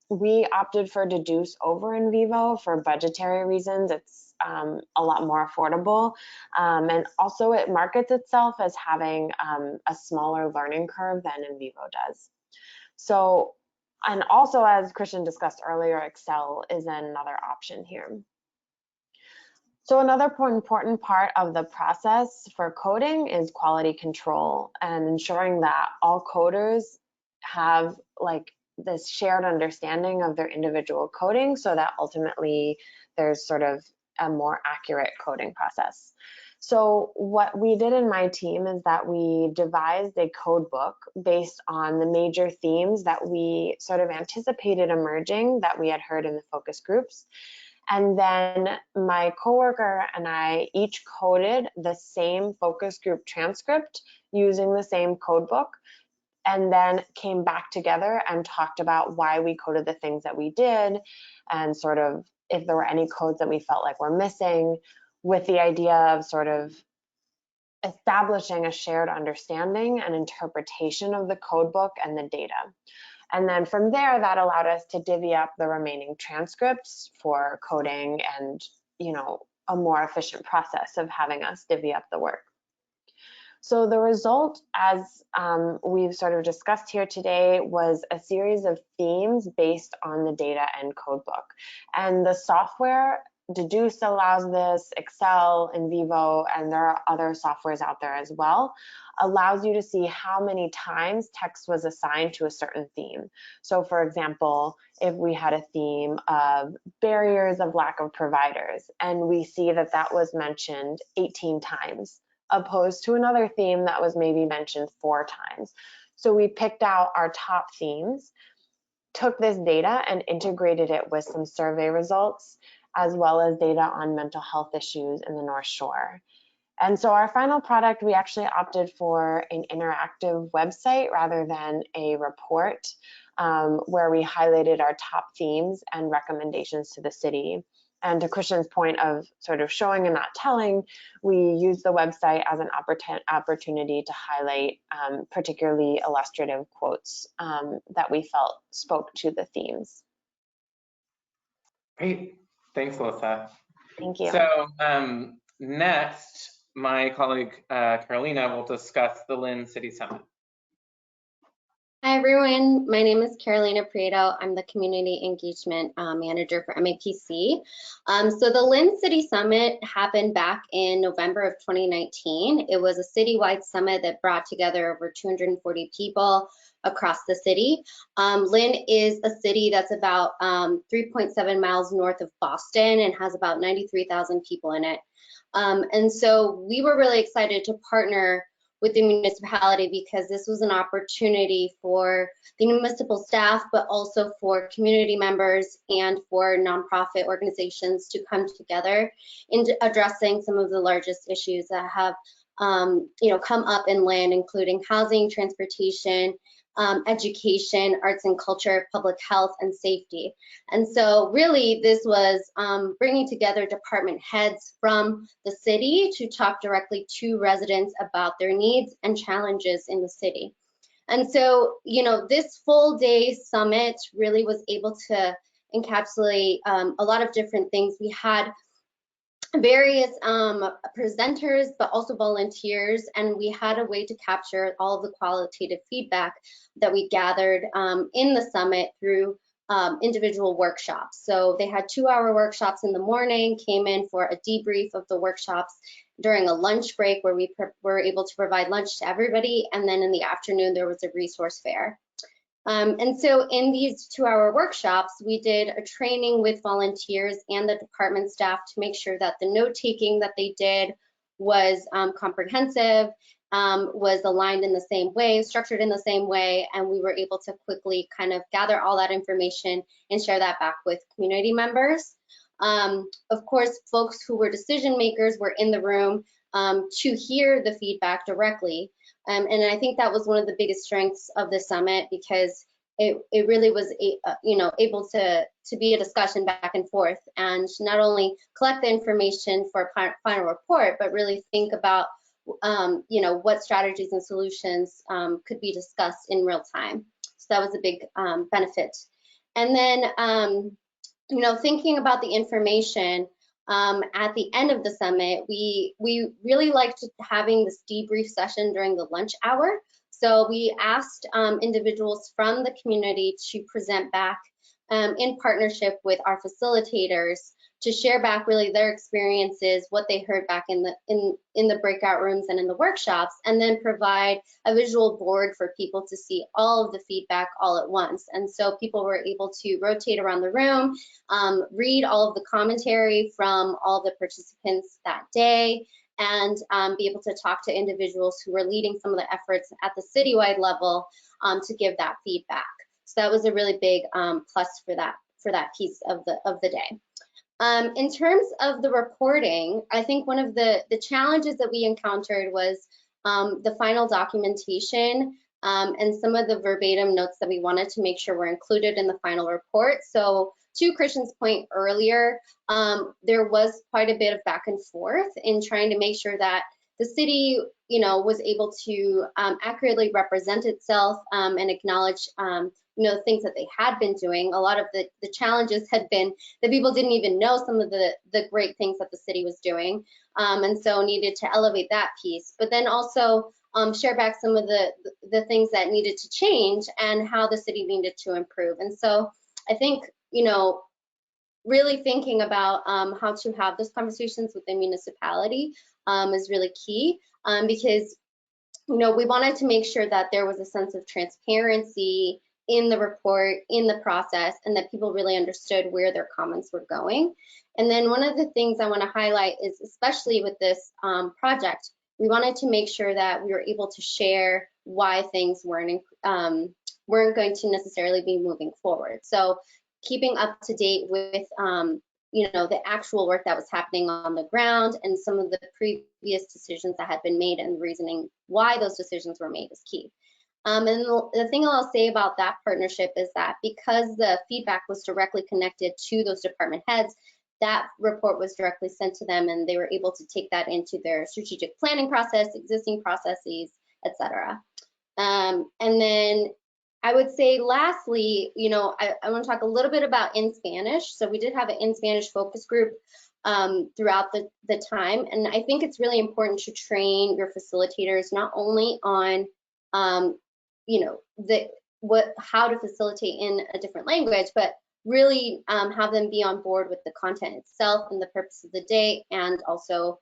We opted for Deduce over InVivo for budgetary reasons. It's a lot more affordable. And also it markets itself as having a smaller learning curve than InVivo does. So, and also as Christian discussed earlier, Excel is another option here. So another important part of the process for coding is quality control and ensuring that all coders have like this shared understanding of their individual coding so that ultimately there's sort of a more accurate coding process. So what we did in my team is that we devised a code book based on the major themes that we sort of anticipated emerging that we had heard in the focus groups. And then my coworker and I each coded the same focus group transcript using the same code book, and then came back together and talked about why we coded the things that we did and sort of if there were any codes that we felt like were missing, with the idea of sort of establishing a shared understanding and interpretation of the code book and the data. And then from there, that allowed us to divvy up the remaining transcripts for coding and, you know, a more efficient process of having us divvy up the work. So the result, as we've sort of discussed here today, was a series of themes based on the data and code book. And the software, Deduce allows this, Excel, InVivo, and there are other softwares out there as well, allows you to see how many times text was assigned to a certain theme. So for example, if we had a theme of barriers of lack of providers, and we see that that was mentioned 18 times, opposed to another theme that was maybe mentioned 4 times. So we picked out our top themes, took this data and integrated it with some survey results, as well as data on mental health issues in the North Shore. And so our final product, we actually opted for an interactive website rather than a report where we highlighted our top themes and recommendations to the city. And to Christian's point of sort of showing and not telling, we used the website as an opportunity to highlight particularly illustrative quotes that we felt spoke to the themes. Great, thanks, Alyssa. Thank you. So next, my colleague Carolina will discuss the Lynn City Summit. Hi everyone, my name is Carolina Prieto. I'm the Community Engagement Manager for MAPC. So the Lynn City Summit happened back in November of 2019. It was a citywide summit that brought together over 240 people across the city. Lynn is a city that's about 3.7 miles north of Boston and has about 93,000 people in it. And so we were really excited to partner with the municipality because this was an opportunity for the municipal staff, but also for community members and for nonprofit organizations to come together in addressing some of the largest issues that have come up in Lynn, including housing, transportation, education, arts and culture, public health, and safety. And so really this was bringing together department heads from the city to talk directly to residents about their needs and challenges in the city. And so, this full day summit really was able to encapsulate a lot of different things. We had various presenters, but also volunteers, and we had a way to capture all of the qualitative feedback that we gathered in the summit through individual workshops. So they had 2-hour workshops in the morning, came in for a debrief of the workshops during a lunch break where we were able to provide lunch to everybody, and then in the afternoon there was a resource fair. And so in these 2-hour workshops, we did a training with volunteers and the department staff to make sure that the note-taking that they did was comprehensive, was aligned in the same way, structured in the same way, and we were able to quickly kind of gather all that information and share that back with community members. Of course, folks who were decision makers were in the room to hear the feedback directly. And I think that was one of the biggest strengths of the summit, because it really was able to be a discussion back and forth, and not only collect the information for a final report, but really think about what strategies and solutions could be discussed in real time. So that was a big benefit. And then thinking about the information at the end of the summit, we really liked having this debrief session during the lunch hour. So we asked individuals from the community to present back in partnership with our facilitators, to share back really their experiences, what they heard back in the breakout rooms and in the workshops, and then provide a visual board for people to see all of the feedback all at once. And so people were able to rotate around the room, read all of the commentary from all the participants that day, and be able to talk to individuals who were leading some of the efforts at the citywide level to give that feedback. So that was a really big plus for that piece of the day. In terms of the reporting, I think one of the challenges that we encountered was the final documentation and some of the verbatim notes that we wanted to make sure were included in the final report. So to Christian's point earlier, there was quite a bit of back and forth in trying to make sure that the city, was able to accurately represent itself and acknowledge things that they had been doing. A lot of the challenges had been that people didn't even know some of the great things that the city was doing, and so needed to elevate that piece, but then also share back some of the things that needed to change and how the city needed to improve. And so I think, really thinking about how to have those conversations with the municipality is really key, because we wanted to make sure that there was a sense of transparency in the report, in the process, and that people really understood where their comments were going. And then one of the things I want to highlight is, especially with this project, we wanted to make sure that we were able to share why things weren't going to necessarily be moving forward. So keeping up to date with the actual work that was happening on the ground and some of the previous decisions that had been made and reasoning why those decisions were made is key. And the thing I'll say about that partnership is that because the feedback was directly connected to those department heads, that report was directly sent to them, and they were able to take that into their strategic planning process, existing processes, etc. And then I would say lastly, I want to talk a little bit about in Spanish. So we did have an in Spanish focus group throughout the time, and I think it's really important to train your facilitators not only on how to facilitate in a different language, but really have them be on board with the content itself and the purpose of the day, and also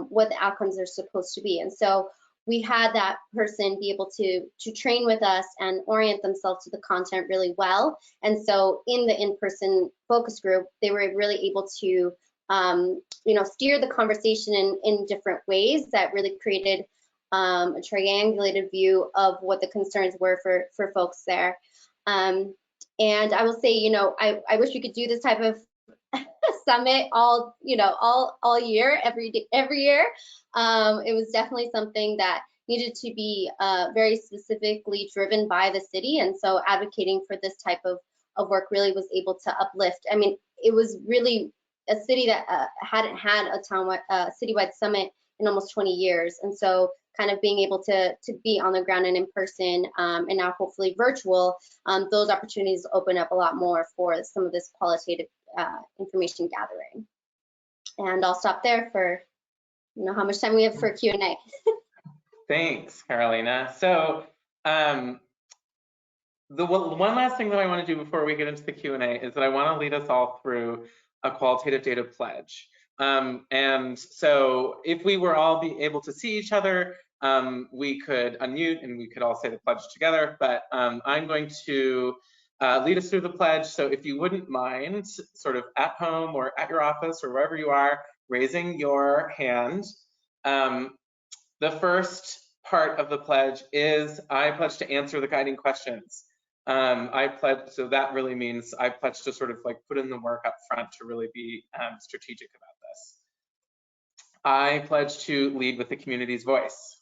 what the outcomes are supposed to be. And so we had that person be able to train with us and orient themselves to the content really well. And so in the in-person focus group, they were really able to steer the conversation in different ways that really created a triangulated view of what the concerns were for folks there. And I will say, I wish we could do this type of summit all year, every year. It was definitely something that needed to be very specifically driven by the city, and so advocating for this type of work really was able to uplift. I mean, it was really a city that hadn't had a citywide summit in almost 20 years, and so kind of being able to be on the ground and in person, and now hopefully virtual, those opportunities open up a lot more for some of this qualitative information gathering. And I'll stop there for how much time we have for Q&A. Thanks, Carolina. So the one last thing that I want to do before we get into the Q&A is that I want to lead us all through a qualitative data pledge. And so if we were all be able to see each other, we could unmute and we could all say the pledge together, but I'm going to lead us through the pledge. So if you wouldn't mind, sort of at home or at your office or wherever you are, raising your hand. The first part of the pledge is I pledge to answer the guiding questions. So that really means I pledge to sort of like put in the work up front to really be strategic about this. I pledge to lead with the community's voice.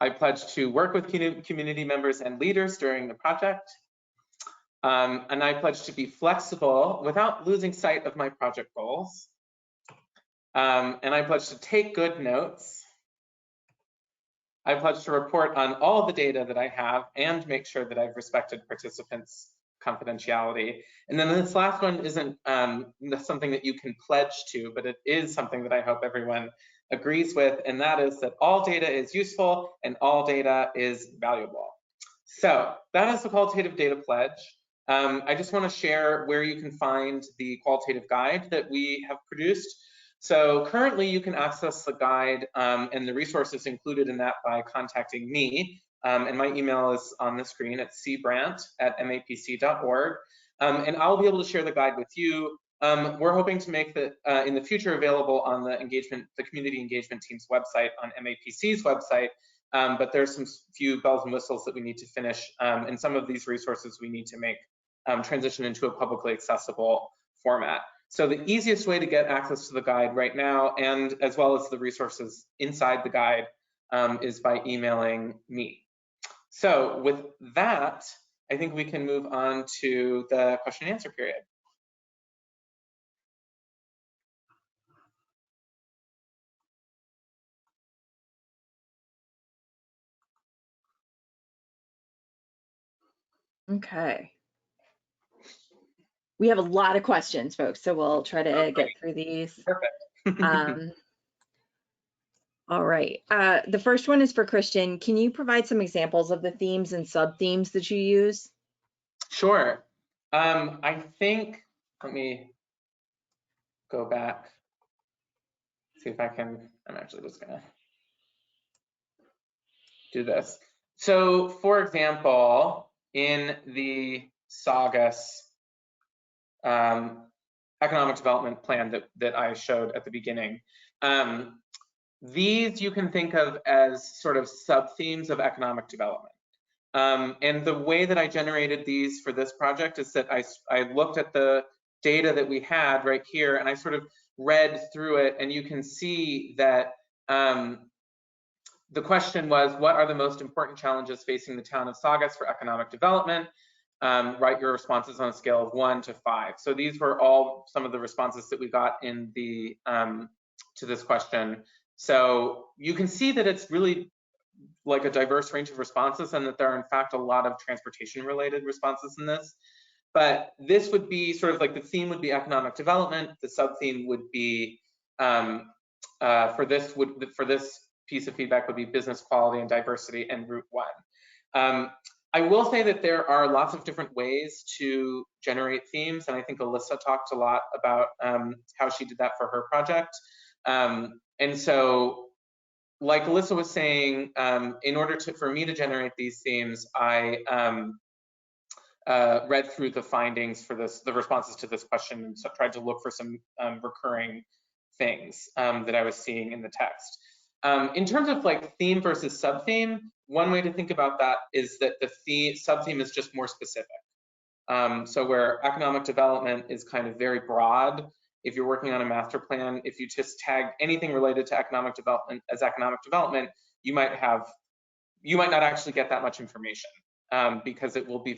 I pledge to work with community members and leaders during the project. And I pledge to be flexible without losing sight of my project goals. And I pledge to take good notes. I pledge to report on all the data that I have and make sure that I've respected participants' confidentiality. And then this last one isn't something that you can pledge to, but it is something that I hope everyone agrees with, and that is that all data is useful and all data is valuable. So that is the qualitative data pledge. I just want to share where you can find the qualitative guide that we have produced. So currently you can access the guide and the resources included in that by contacting me. And my email is on the screen at cbrandt@mapc.org. And I'll be able to share the guide with you. We're hoping to make that in the future available on the community engagement team's website, on MAPC's website. But there's some few bells and whistles that we need to finish. And some of these resources we need to make transition into a publicly accessible format. So the easiest way to get access to the guide right now, and as well as the resources inside the guide, is by emailing me. So with that, I think we can move on to the question and answer period. Okay. We have a lot of questions, folks, so we'll try to get through these. Perfect. All right. The first one is for Christian. Can you provide some examples of the themes and sub-themes that you use? Sure. I think, let me go back, see if I can, I'm actually just gonna do this. So for example, in the SAGAS economic development plan that I showed at the beginning, these you can think of as sort of sub-themes of economic development. And the way that I generated these for this project is that I looked at the data that we had right here, and I sort of read through it, and you can see that the question was, what are the most important challenges facing the town of Saugus for economic development? Write your responses on a scale of 1 to 5. So these were all some of the responses that we got in the to this question. So you can see that it's really like a diverse range of responses, and that there are in fact a lot of transportation related responses in this. But this would be sort of like the theme would be economic development. The sub-theme would be for this piece of feedback would be business quality and diversity and Route 1. I will say that there are lots of different ways to generate themes, and I think Alyssa talked a lot about how she did that for her project. And so, like Alyssa was saying, in order for me to generate these themes, I read through the findings for the responses to this question, and so tried to look for some recurring things that I was seeing in the text. In terms of like theme versus sub-theme, one way to think about that is that the sub-theme is just more specific. So where economic development is kind of very broad, if you're working on a master plan, if you just tag anything related to economic development as economic development, you might not actually get that much information because it will be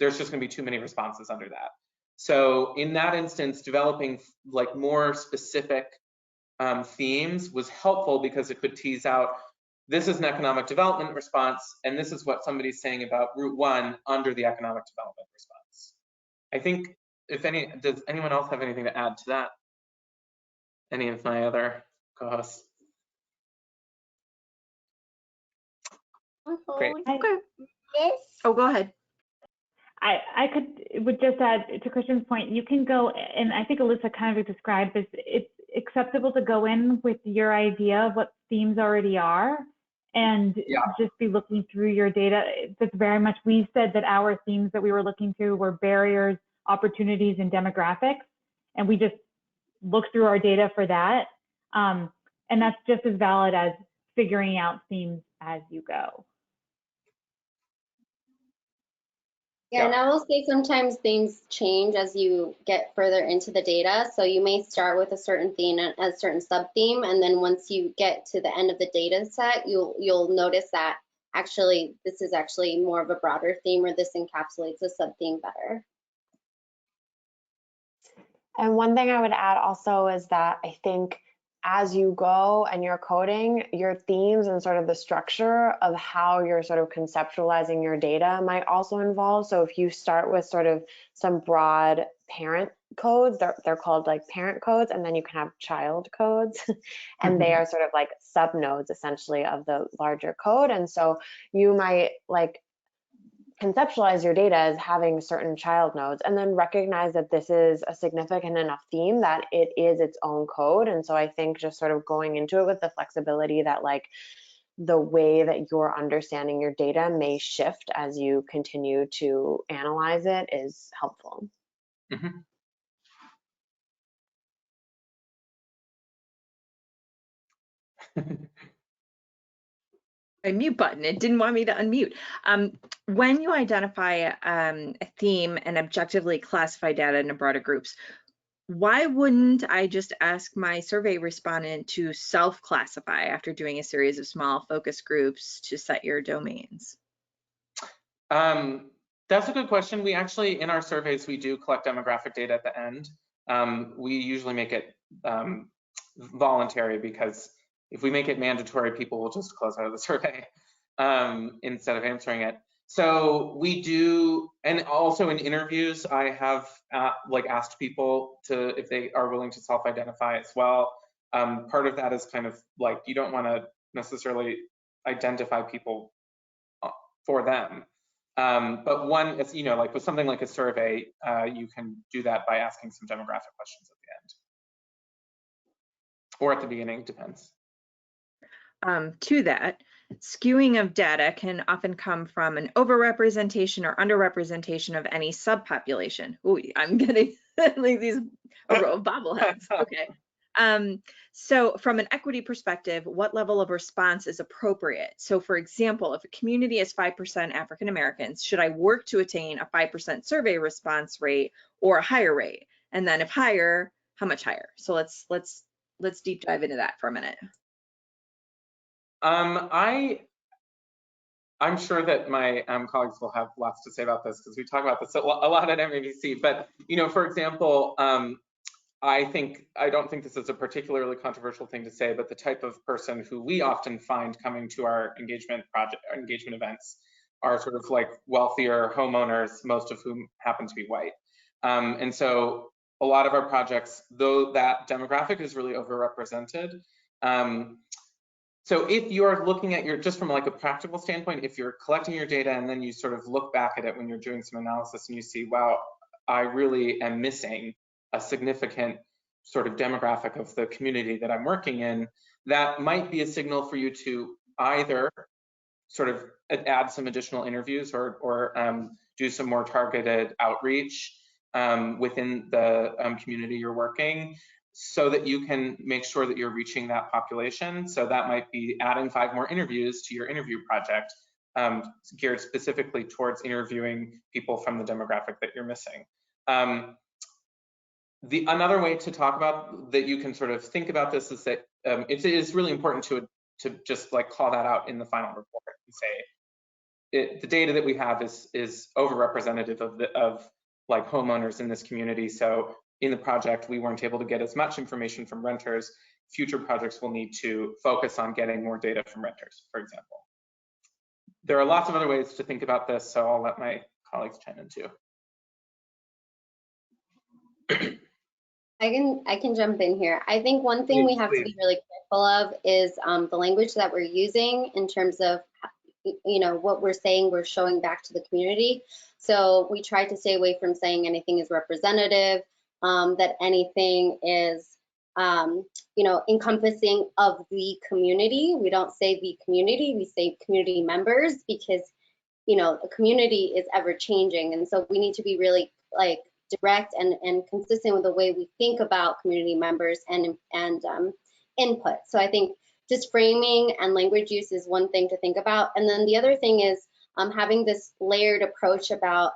there's just going to be too many responses under that. So in that instance, developing like more specific themes was helpful because it could tease out, this is an economic development response, and this is what somebody's saying about Route 1 under the economic development response. I think, does anyone else have anything to add to that? Any of my other co-hosts? Great. Okay. Oh, go ahead. I would just add to Christian's point, you can go, and I think Alyssa kind of described this, it's acceptable to go in with your idea of what themes already are and just be looking through your data. That's very much, we said that our themes that we were looking through were barriers, opportunities, and demographics. And we just looked through our data for that. And that's just as valid as figuring out themes as you go. Yeah, and I will say sometimes things change as you get further into the data. So you may start with a certain theme, a certain sub-theme, and then once you get to the end of the data set, you'll notice that actually this is actually more of a broader theme, or this encapsulates a sub-theme better. And one thing I would add also is that I think as you go and you're coding, your themes and sort of the structure of how you're sort of conceptualizing your data might also involve. So if you start with sort of some broad parent codes, they're called like parent codes, and then you can have child codes, and they are sort of like sub nodes essentially of the larger code. And so you might like conceptualize your data as having certain child nodes, and then recognize that this is a significant enough theme that it is its own code. And so I think just sort of going into it with the flexibility that like the way that you're understanding your data may shift as you continue to analyze it is helpful. Mm-hmm. My mute button, it didn't want me to unmute. When you identify a theme and objectively classify data into broader groups, why wouldn't I just ask my survey respondent to self-classify after doing a series of small focus groups to set your domains? That's a good question. We actually, in our surveys, we do collect demographic data at the end. We usually make it voluntary, because if we make it mandatory, people will just close out of the survey instead of answering it. So we do, and also in interviews, I have like asked people to, if they are willing to self-identify as well. Part of that is kind of like, you don't want to necessarily identify people for them. But one, it's, you know, like with something like a survey, you can do that by asking some demographic questions at the end. Or at the beginning, depends. To that, skewing of data can often come from an overrepresentation or underrepresentation of any subpopulation. Ooh, I'm getting like these a row of bobbleheads. Okay. So from an equity perspective, what level of response is appropriate? So for example, if a community is 5% African Americans, should I work to attain a 5% survey response rate or a higher rate? And then if higher, how much higher? So let's deep dive into that for a minute. I'm sure that my colleagues will have lots to say about this, because we talk about this a lot at MAPC. But you know, for example, I don't think this is a particularly controversial thing to say, but the type of person who we often find coming to our engagement events are sort of like wealthier homeowners, most of whom happen to be white. And so a lot of our projects, though that demographic is really overrepresented. So if you're looking at just from like a practical standpoint, if you're collecting your data and then you sort of look back at it when you're doing some analysis and you see, wow, I really am missing a significant sort of demographic of the community that I'm working in, that might be a signal for you to either sort of add some additional interviews or do some more targeted outreach within the community you're working, so that you can make sure that you're reaching that population. So that might be adding 5 more interviews to your interview project, geared specifically towards interviewing people from the demographic that you're missing. Another way to talk about that, you can sort of think about this, is that it is really important to just like call that out in the final report and say, the data that we have is overrepresentative of like homeowners in this community. So in the project, we weren't able to get as much information from renters. Future projects will need to focus on getting more data from renters, for example. There are lots of other ways to think about this, so I'll let my colleagues chime in too. I can jump in here. I think one thing we have to be really careful of is the language that we're using in terms of, you know, what we're saying, we're showing back to the community. So we try to stay away from saying anything is representative, that anything is, you know, encompassing of the community. We don't say the community, we say community members, because, you know, the community is ever changing. And so we need to be really like direct and consistent with the way we think about community members and input. So I think just framing and language use is one thing to think about. And then the other thing is having this layered approach about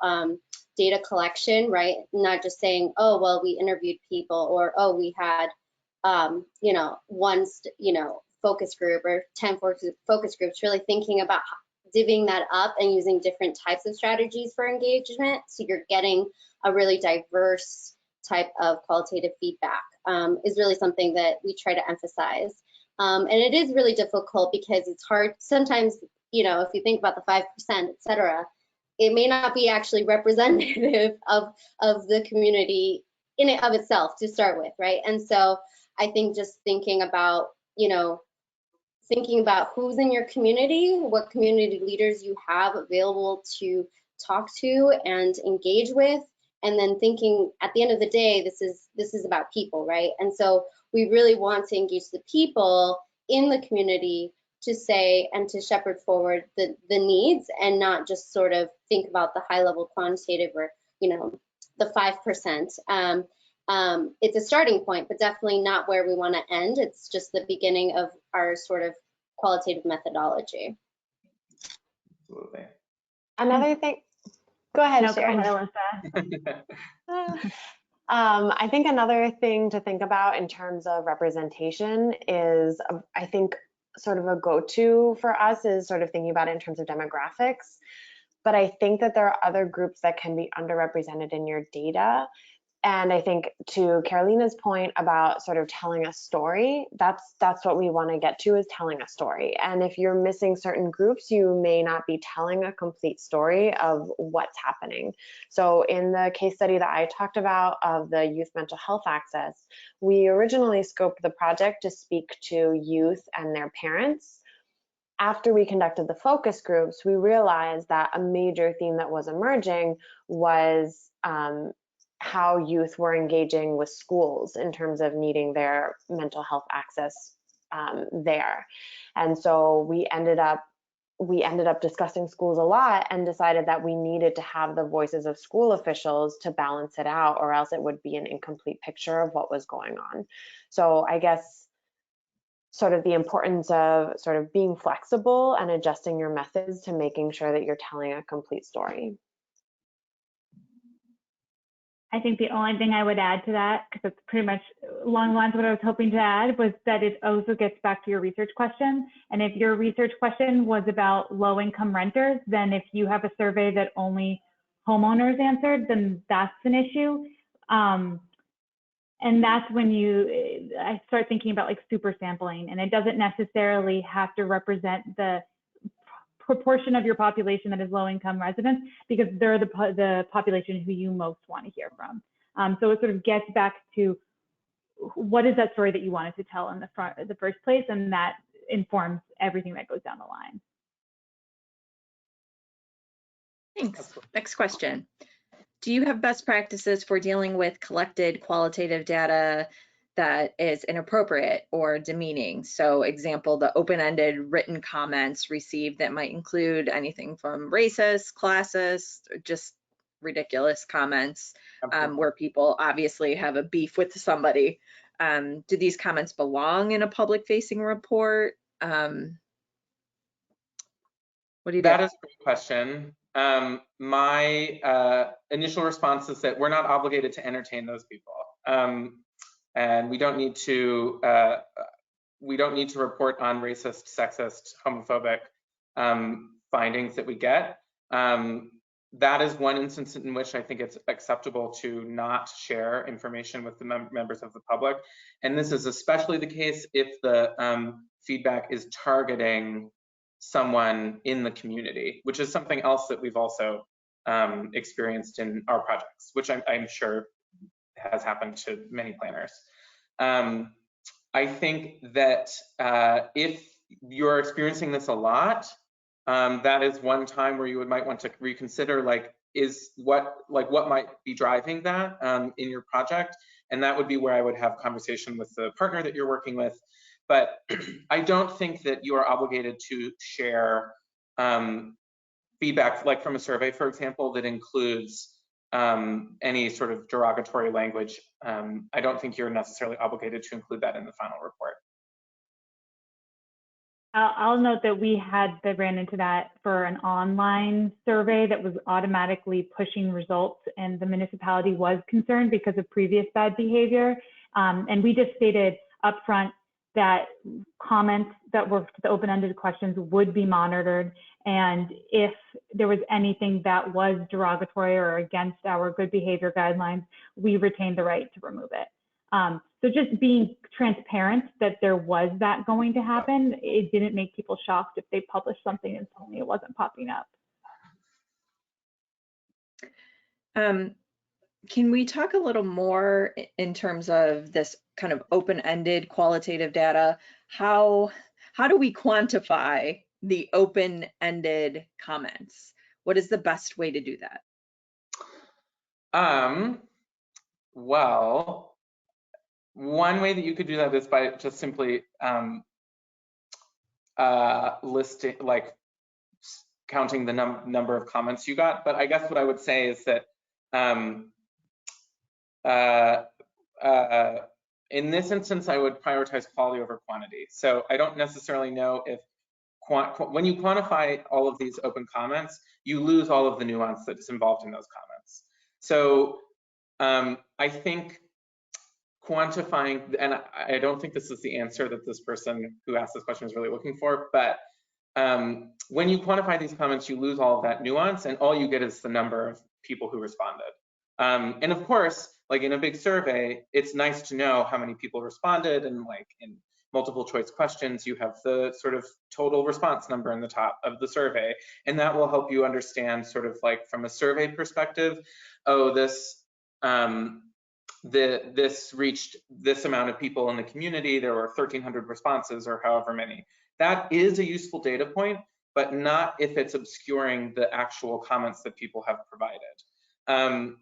data collection, right? Not just saying, oh, well, we interviewed people, or, oh, we had, you know, one, you know, focus group or 10 focus groups, really thinking about divvying that up and using different types of strategies for engagement. So you're getting a really diverse type of qualitative feedback is really something that we try to emphasize. And it is really difficult because it's hard sometimes, you know, if you think about the 5%, et cetera, it may not be actually representative of the community in and of itself to start with, right? And so I think just thinking about, you know, thinking about who's in your community, what community leaders you have available to talk to and engage with, and then thinking at the end of the day, this is about people, right? And so we really want to engage the people in the community to say and to shepherd forward the needs, and not just sort of think about the high level quantitative or, you know, the 5%. It's a starting point, but definitely not where we want to end. It's just the beginning of our sort of qualitative methodology. Absolutely. Another thing, go ahead, No, Sharon. go ahead, Alyssa. I think another thing to think about in terms of representation is, I think, sort of a go-to for us is sort of thinking about it in terms of demographics. But I think that there are other groups that can be underrepresented in your data. And I think to Carolina's point about sort of telling a story, that's what we want to get to, is telling a story. And if you're missing certain groups, you may not be telling a complete story of what's happening. So in the case study that I talked about of the youth mental health access, we originally scoped the project to speak to youth and their parents. After we conducted the focus groups, we realized that a major theme that was emerging was how youth were engaging with schools in terms of needing their mental health access there. And so we ended up discussing schools a lot and decided that we needed to have the voices of school officials to balance it out, or else it would be an incomplete picture of what was going on. So I guess sort of the importance of sort of being flexible and adjusting your methods to making sure that you're telling a complete story. I think the only thing I would add to that, because it's pretty much along the lines of what I was hoping to add, was that it also gets back to your research question. And if your research question was about low-income renters, then if you have a survey that only homeowners answered, then that's an issue. And that's when I start thinking about like super sampling, and it doesn't necessarily have to represent the proportion of your population that is low-income residents, because they're the population who you most want to hear from. So it sort of gets back to what is that story that you wanted to tell in the first place, and that informs everything that goes down the line. Thanks. Next question. Do you have best practices for dealing with collected qualitative data that is inappropriate or demeaning? So example, the open-ended written comments received that might include anything from racist, classist, just ridiculous comments where people obviously have a beef with somebody. Do these comments belong in a public-facing report? What do you think? That is a great question. My initial response is that we're not obligated to entertain those people. And we don't need to report on racist, sexist, homophobic findings that we get. That is one instance in which I think it's acceptable to not share information with the members of the public. And this is especially the case if the feedback is targeting someone in the community, which is something else that we've also experienced in our projects, which I'm sure has happened to many planners. I think that if you're experiencing this a lot, that is one time where you might want to reconsider, like, what might be driving that in your project, and that would be where I would have conversation with the partner that you're working with. But I don't think that you are obligated to share feedback, like from a survey, for example, that includes any sort of derogatory language. I don't think you're necessarily obligated to include that in the final report. I'll note that we ran into that for an online survey that was automatically pushing results, and the municipality was concerned because of previous bad behavior. And we just stated upfront that comments that were the open-ended questions would be monitored, and if there was anything that was derogatory or against our good behavior guidelines, we retained the right to remove it. So just being transparent that there was that going to happen, it didn't make people shocked if they published something and told me it wasn't popping up. Can we talk a little more in terms of this kind of open-ended qualitative data? How do we quantify the open-ended comments? What is the best way to do that? Well, one way that you could do that is by just simply listing, like counting the number of comments you got. But I guess what I would say is that in this instance, I would prioritize quality over quantity. So I don't necessarily know if when you quantify all of these open comments, you lose all of the nuance that's involved in those comments. So I think quantifying, and I don't think this is the answer that this person who asked this question is really looking for, but when you quantify these comments, you lose all of that nuance, and all you get is the number of people who responded. And of course, like in a big survey, it's nice to know how many people responded, and like in multiple choice questions, you have the sort of total response number in the top of the survey, and that will help you understand sort of like from a survey perspective, oh, this reached this amount of people in the community, there were 1,300 responses or however many. That is a useful data point, but not if it's obscuring the actual comments that people have provided.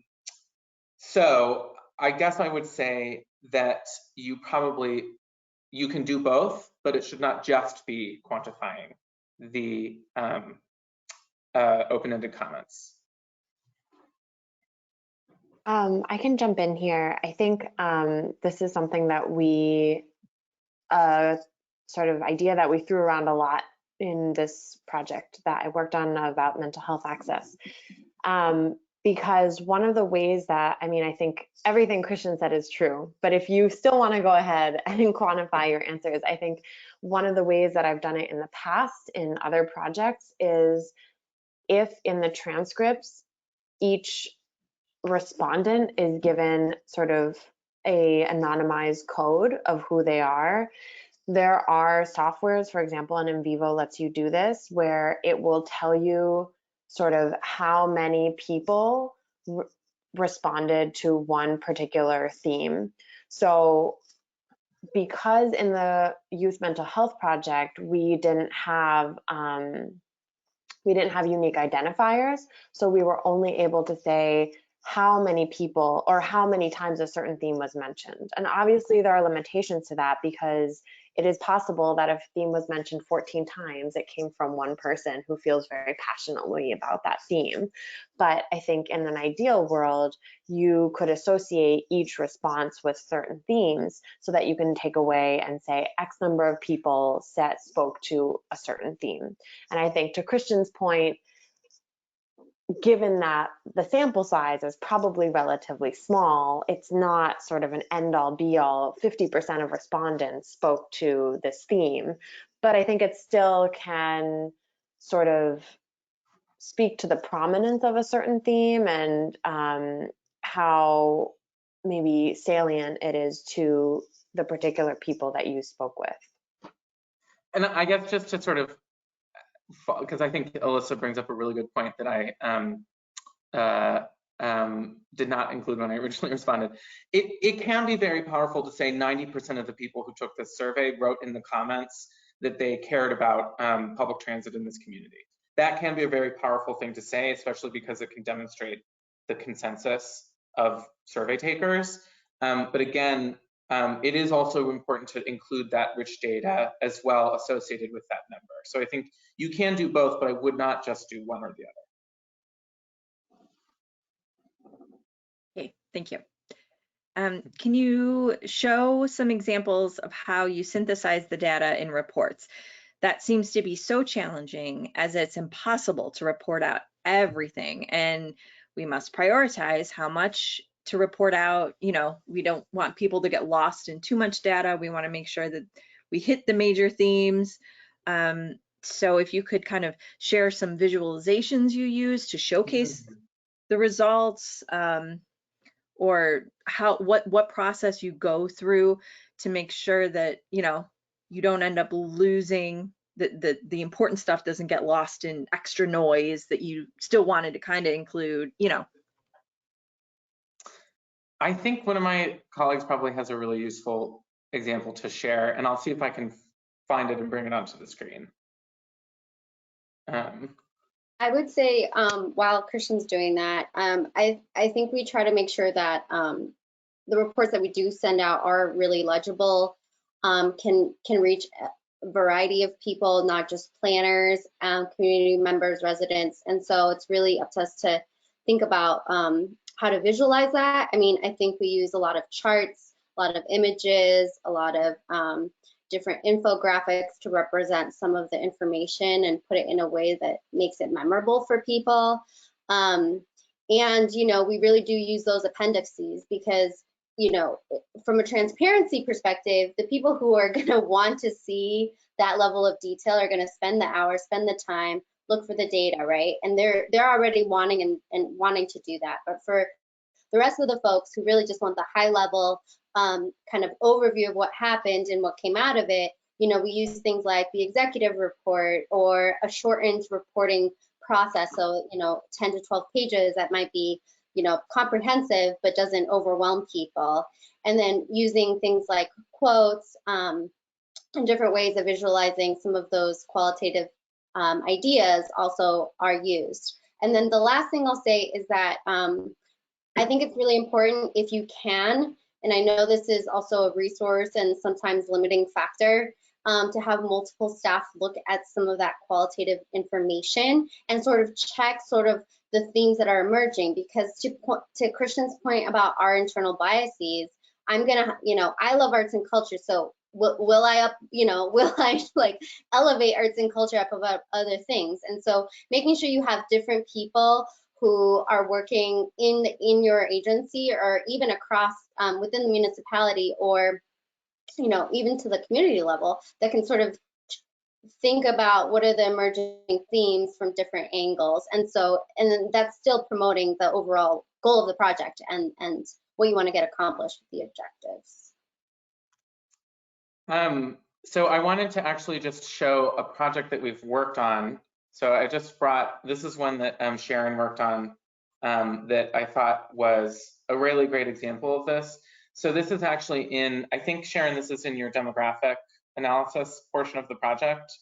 So I guess I would say that you can do both, but it should not just be quantifying the open-ended comments. I can jump in here. I think this is something that we, sort of idea that we threw around a lot in this project that I worked on about mental health access. Because one of the ways that, I mean, I think everything Christian said is true, but if you still want to go ahead and quantify your answers, I think one of the ways that I've done it in the past in other projects is if in the transcripts, each respondent is given sort of a anonymized code of who they are. There are softwares, for example, and NVivo lets you do this, where it will tell you sort of how many people responded to one particular theme. So because in the Youth Mental Health Project, we didn't have unique identifiers, so we were only able to say how many people or how many times a certain theme was mentioned. And obviously there are limitations to that, because it is possible that if a theme was mentioned 14 times, it came from one person who feels very passionately about that theme. But I think in an ideal world, you could associate each response with certain themes so that you can take away and say X number of people spoke to a certain theme. And I think to Christian's point, given that the sample size is probably relatively small, it's not sort of an end-all be-all. 50% of respondents spoke to this theme, but I think it still can sort of speak to the prominence of a certain theme and how maybe salient it is to the particular people that you spoke with. And I guess just to sort of, because I think Alyssa brings up a really good point that I did not include when I originally responded. It can be very powerful to say 90% of the people who took this survey wrote in the comments that they cared about public transit in this community. That can be a very powerful thing to say, especially because it can demonstrate the consensus of survey takers. But again, it is also important to include that rich data as well associated with that number. So I think you can do both, but I would not just do one or the other. Okay, thank you. Can you show some examples of how you synthesize the data in reports? that seems to be so challenging as it's impossible to report out everything, and we must prioritize how much to report out. You know, we don't want people to get lost in too much data. We want to make sure that we hit the major themes. So if you could kind of share some visualizations you use to showcase the results, or what process you go through to make sure that, you know, you don't end up losing the important stuff, doesn't get lost in extra noise that you still wanted to kind of include, you know. I think one of my colleagues probably has a really useful example to share, and I'll see if I can find it and bring it onto the screen. I would say while Christian's doing that, I think we try to make sure that the reports that we do send out are really legible, can reach a variety of people, not just planners, community members, residents. And so it's really up to us to think about how to visualize that. I mean, I think we use a lot of charts, a lot of images, a lot of different infographics to represent some of the information and put it in a way that makes it memorable for people. And, you know, we really do use those appendices because, you know, from a transparency perspective, the people who are going to want to see that level of detail are going to spend the hours, spend the time, look for the data, right? And they're already wanting and wanting to do that. But for the rest of the folks who really just want the high level kind of overview of what happened and what came out of it, you know, we use things like the executive report or a shortened reporting process. So, you know, 10 to 12 pages that might be, you know, comprehensive but doesn't overwhelm people. And then using things like quotes and different ways of visualizing some of those qualitative ideas also are used. And then the last thing I'll say is that I think it's really important if you can, and I know this is also a resource and sometimes limiting factor, to have multiple staff look at some of that qualitative information and sort of check sort of the themes that are emerging. Because to Christian's point about our internal biases, I'm gonna, you know, I love arts and culture, so will I like elevate arts and culture up above other things? And so making sure you have different people who are working in your agency or even across within the municipality, or, you know, even to the community level, that can sort of think about what are the emerging themes from different angles. And so, and then that's still promoting the overall goal of the project and what you want to get accomplished with the objectives. So I wanted to actually just show a project that we've worked on. So I just brought, this is one that Sharon worked on that I thought was a really great example of this. So this is actually in, I think, Sharon, this is in your demographic analysis portion of the project.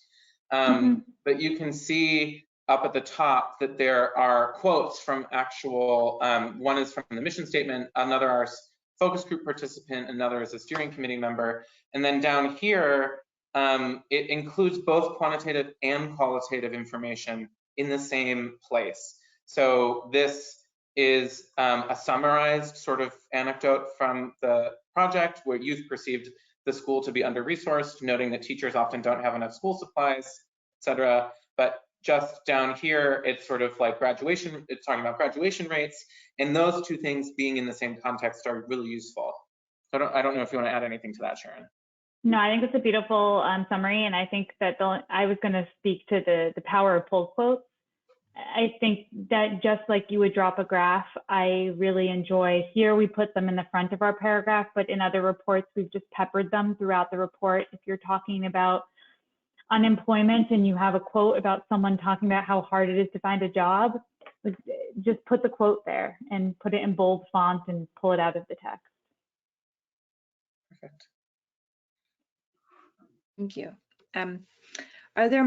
But you can see up at the top that there are quotes from actual, one is from the mission statement, another are focus group participant, another is a steering committee member. And then down here, it includes both quantitative and qualitative information in the same place. So this is a summarized sort of anecdote from the project where youth perceived the school to be under-resourced, noting that teachers often don't have enough school supplies, etc. But just down here, it's sort of like graduation, it's talking about graduation rates, and those two things being in the same context are really useful. So I don't know if you want to add anything to that, Sharon. No, I think it's a beautiful summary, and I think that I was going to speak to the power of pull quotes. I think that just like you would drop a graph, I really enjoy, here we put them in the front of our paragraph, but in other reports, we've just peppered them throughout the report. If you're talking about unemployment and you have a quote about someone talking about how hard it is to find a job, just put the quote there and put it in bold font and pull it out of the text. Perfect. Thank you. Are there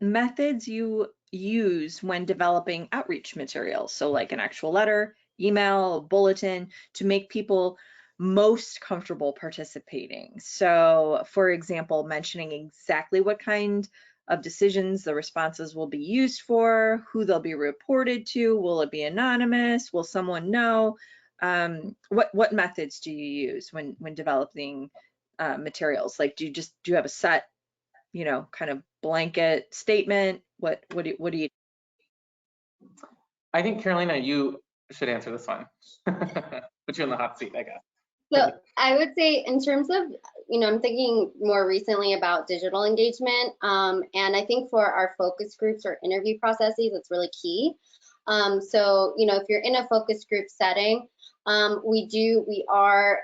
methods you use when developing outreach materials? So like an actual letter, email, bulletin, to make people most comfortable participating. So for example, mentioning exactly what kind of decisions the responses will be used for, who they'll be reported to, will it be anonymous, will someone know? What methods do you use when developing materials? Like do you have a set, you know, kind of blanket statement? What do you? I think, Carolina, you should answer this one. Put you in the hot seat, I guess. So I would say in terms of, I'm thinking more recently about digital engagement. And I think for our focus groups or interview processes, it's really key. So, if you're in a focus group setting, we are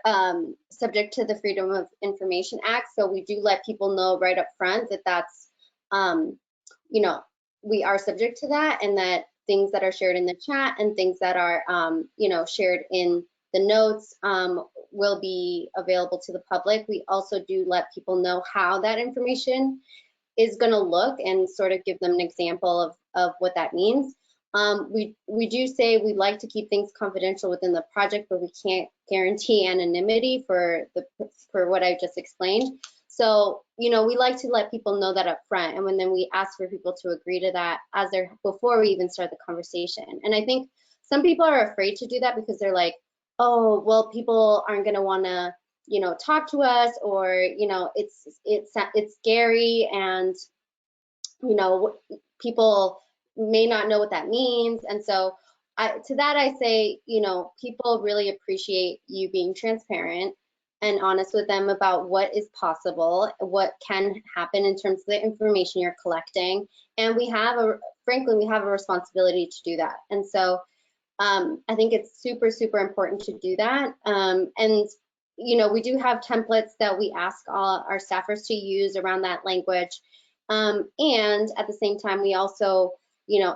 subject to the Freedom of Information Act. So we do let people know right up front that that's, we are subject to that, and that things that are shared in the chat and things that are, shared in the notes will be available to the public. We also do let people know how that information is going to look and sort of give them an example of what that means. We do say we like to keep things confidential within the project, but we can't guarantee anonymity for what I just explained. So, we like to let people know that up front, and then we ask for people to agree to that before we even start the conversation. And I think some people are afraid to do that because they're like, oh, well, people aren't going to want to, talk to us, or, it's scary, and, people may not know what that means. And so to that I say, people really appreciate you being transparent and honest with them about what is possible, what can happen in terms of the information you're collecting. And frankly, we have a responsibility to do that. And so I think it's super, super important to do that. And, we do have templates that we ask all our staffers to use around that language. And at the same time, we also,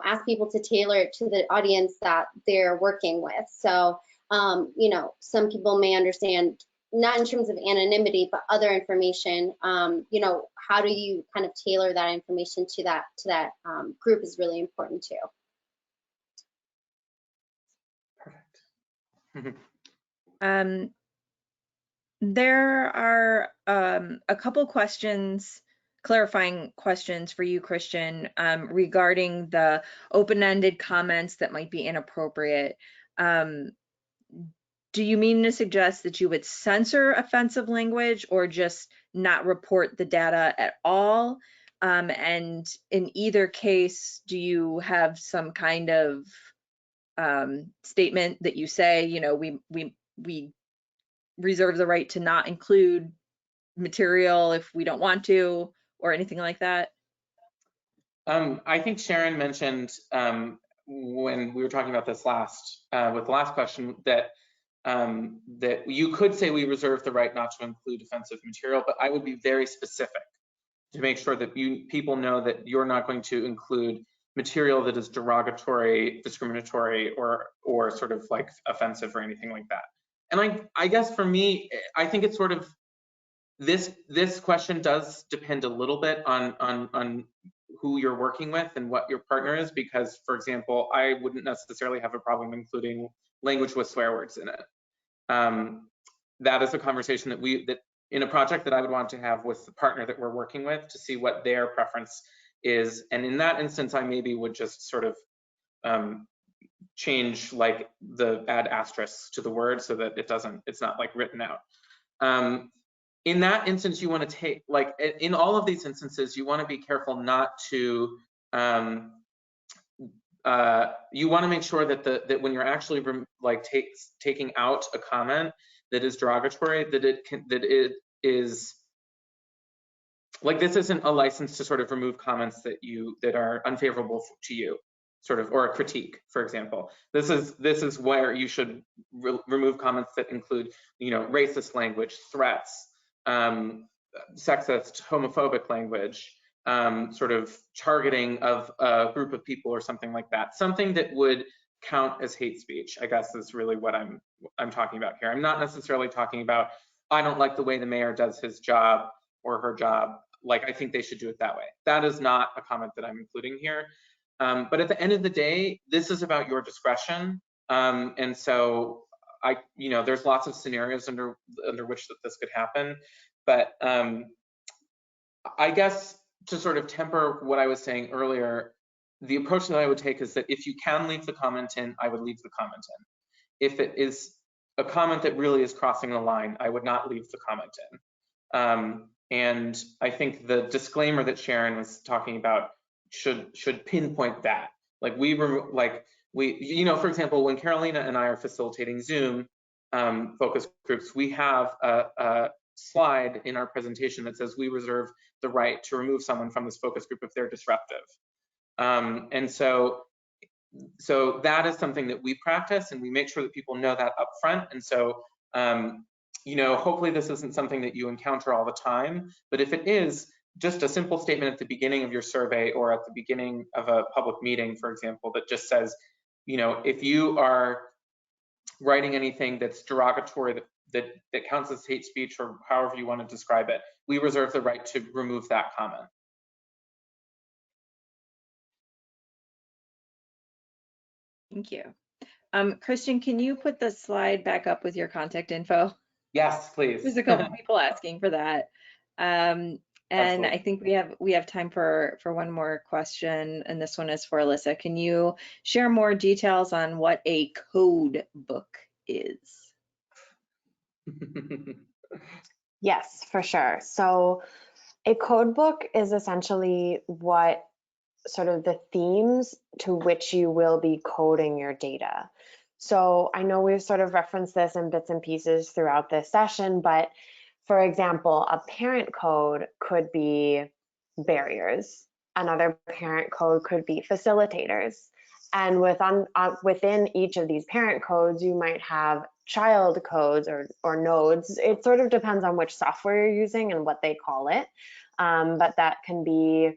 ask people to tailor it to the audience that they're working with. So, some people may understand, not in terms of anonymity, but other information. How do you kind of tailor that information to that group is really important too. Perfect. There are a couple questions, clarifying questions for you, Christian, regarding the open-ended comments that might be inappropriate. Do you mean to suggest that you would censor offensive language or just not report the data at all? And in either case, do you have some kind of statement that you say, we reserve the right to not include material if we don't want to, or anything like that? I think Sharon mentioned when we were talking about this with the last question that that you could say we reserve the right not to include offensive material, but I would be very specific to make sure that people know that you're not going to include material that is derogatory, discriminatory, or sort of like offensive or anything like that. And I guess for me, I think it's sort of this question does depend a little bit on who you're working with and what your partner is, because, for example, I wouldn't necessarily have a problem including language with swear words in it. That is a conversation that in a project that I would want to have with the partner that we're working with to see what their preference is. And in that instance, I maybe would just sort of change like add asterisks to the word so that it's not like written out. In that instance, you want to take, like in all of these instances, you want to be careful not to, you want to make sure that when you're actually taking out a comment that is derogatory, that it is, like, this isn't a license to sort of remove comments that are unfavorable to you, sort of, or a critique, for example. This is where you should remove comments that include, racist language, threats, sexist, homophobic language, sort of targeting of a group of people or something like that. Something that would count as hate speech, I guess, is really what I'm talking about here. I'm not necessarily talking about, I don't like the way the mayor does his job or her job, like I think they should do it that way. That is not a comment that I'm including here. But at the end of the day, this is about your discretion. And so there's lots of scenarios under which this could happen. But I guess to sort of temper what I was saying earlier, the approach that I would take is that if you can leave the comment in, I would leave the comment in. If it is a comment that really is crossing the line, I would not leave the comment in. And I think the disclaimer that Sharon was talking about should pinpoint that. Like for example, when Carolina and I are facilitating Zoom focus groups, we have a slide in our presentation that says we reserve the right to remove someone from this focus group if they're disruptive. And so that is something that we practice, and we make sure that people know that up front. And so, hopefully this isn't something that you encounter all the time, but if it is, just a simple statement at the beginning of your survey or at the beginning of a public meeting, for example, that just says, if you are writing anything that's derogatory, that counts as hate speech, or however you want to describe it, we reserve the right to remove that comment. Thank you. Christian, can you put the slide back up with your contact info? Yes, please. There's a couple people asking for that. And absolutely. I think we have time for one more question, and this one is for Alyssa. Can you share more details on what a code book is? Yes, for sure. So a code book is essentially what sort of the themes to which you will be coding your data. So I know we've sort of referenced this in bits and pieces throughout this session, but for example, a parent code could be barriers. Another parent code could be facilitators. And within each of these parent codes, you might have child codes or nodes. It sort of depends on which software you're using and what they call it. But that can be,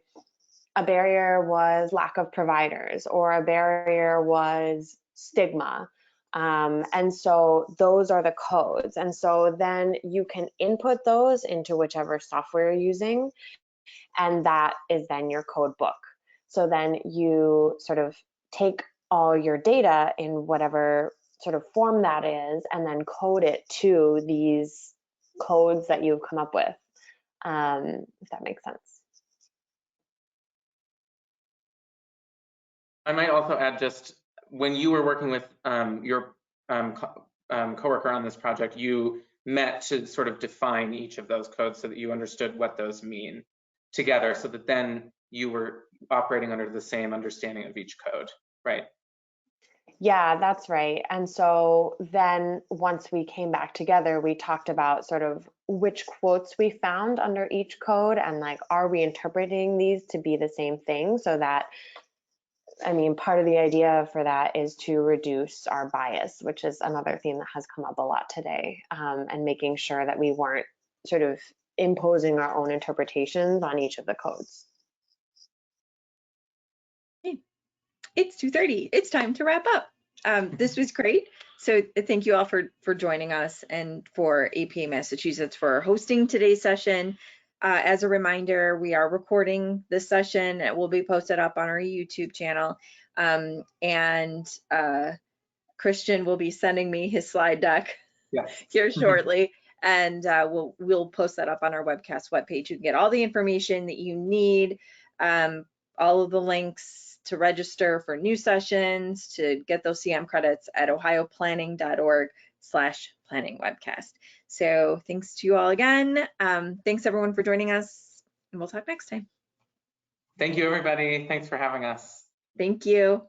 a barrier was lack of providers, or a barrier was stigma. And so those are the codes. And so then you can input those into whichever software you're using, and that is then your code book. So then you sort of take all your data in whatever sort of form that is, and then code it to these codes that you've come up with, if that makes sense. I might also add, just when you were working with your coworker on this project, you met to sort of define each of those codes so that you understood what those mean together, so that then you were operating under the same understanding of each code, right? Yeah, that's right. And so then once we came back together, we talked about sort of which quotes we found under each code, and like, are we interpreting these to be the same thing? So that, I mean, part of the idea for that is to reduce our bias, which is another theme that has come up a lot today, and making sure that we weren't sort of imposing our own interpretations on each of the codes. It's 2:30. It's time to wrap up. This was great. So thank you all for joining us, and for APA Massachusetts for hosting today's session. As a reminder, we are recording this session. It will be posted up on our YouTube channel. And Christian will be sending me his slide deck here shortly. And we'll post that up on our webcast webpage. You can get all the information that you need, all of the links to register for new sessions, to get those CM credits at ohioplanning.org/planning webcast. So thanks to you all again. Thanks everyone for joining us, and we'll talk next time. Thank you, everybody. Thanks for having us. Thank you.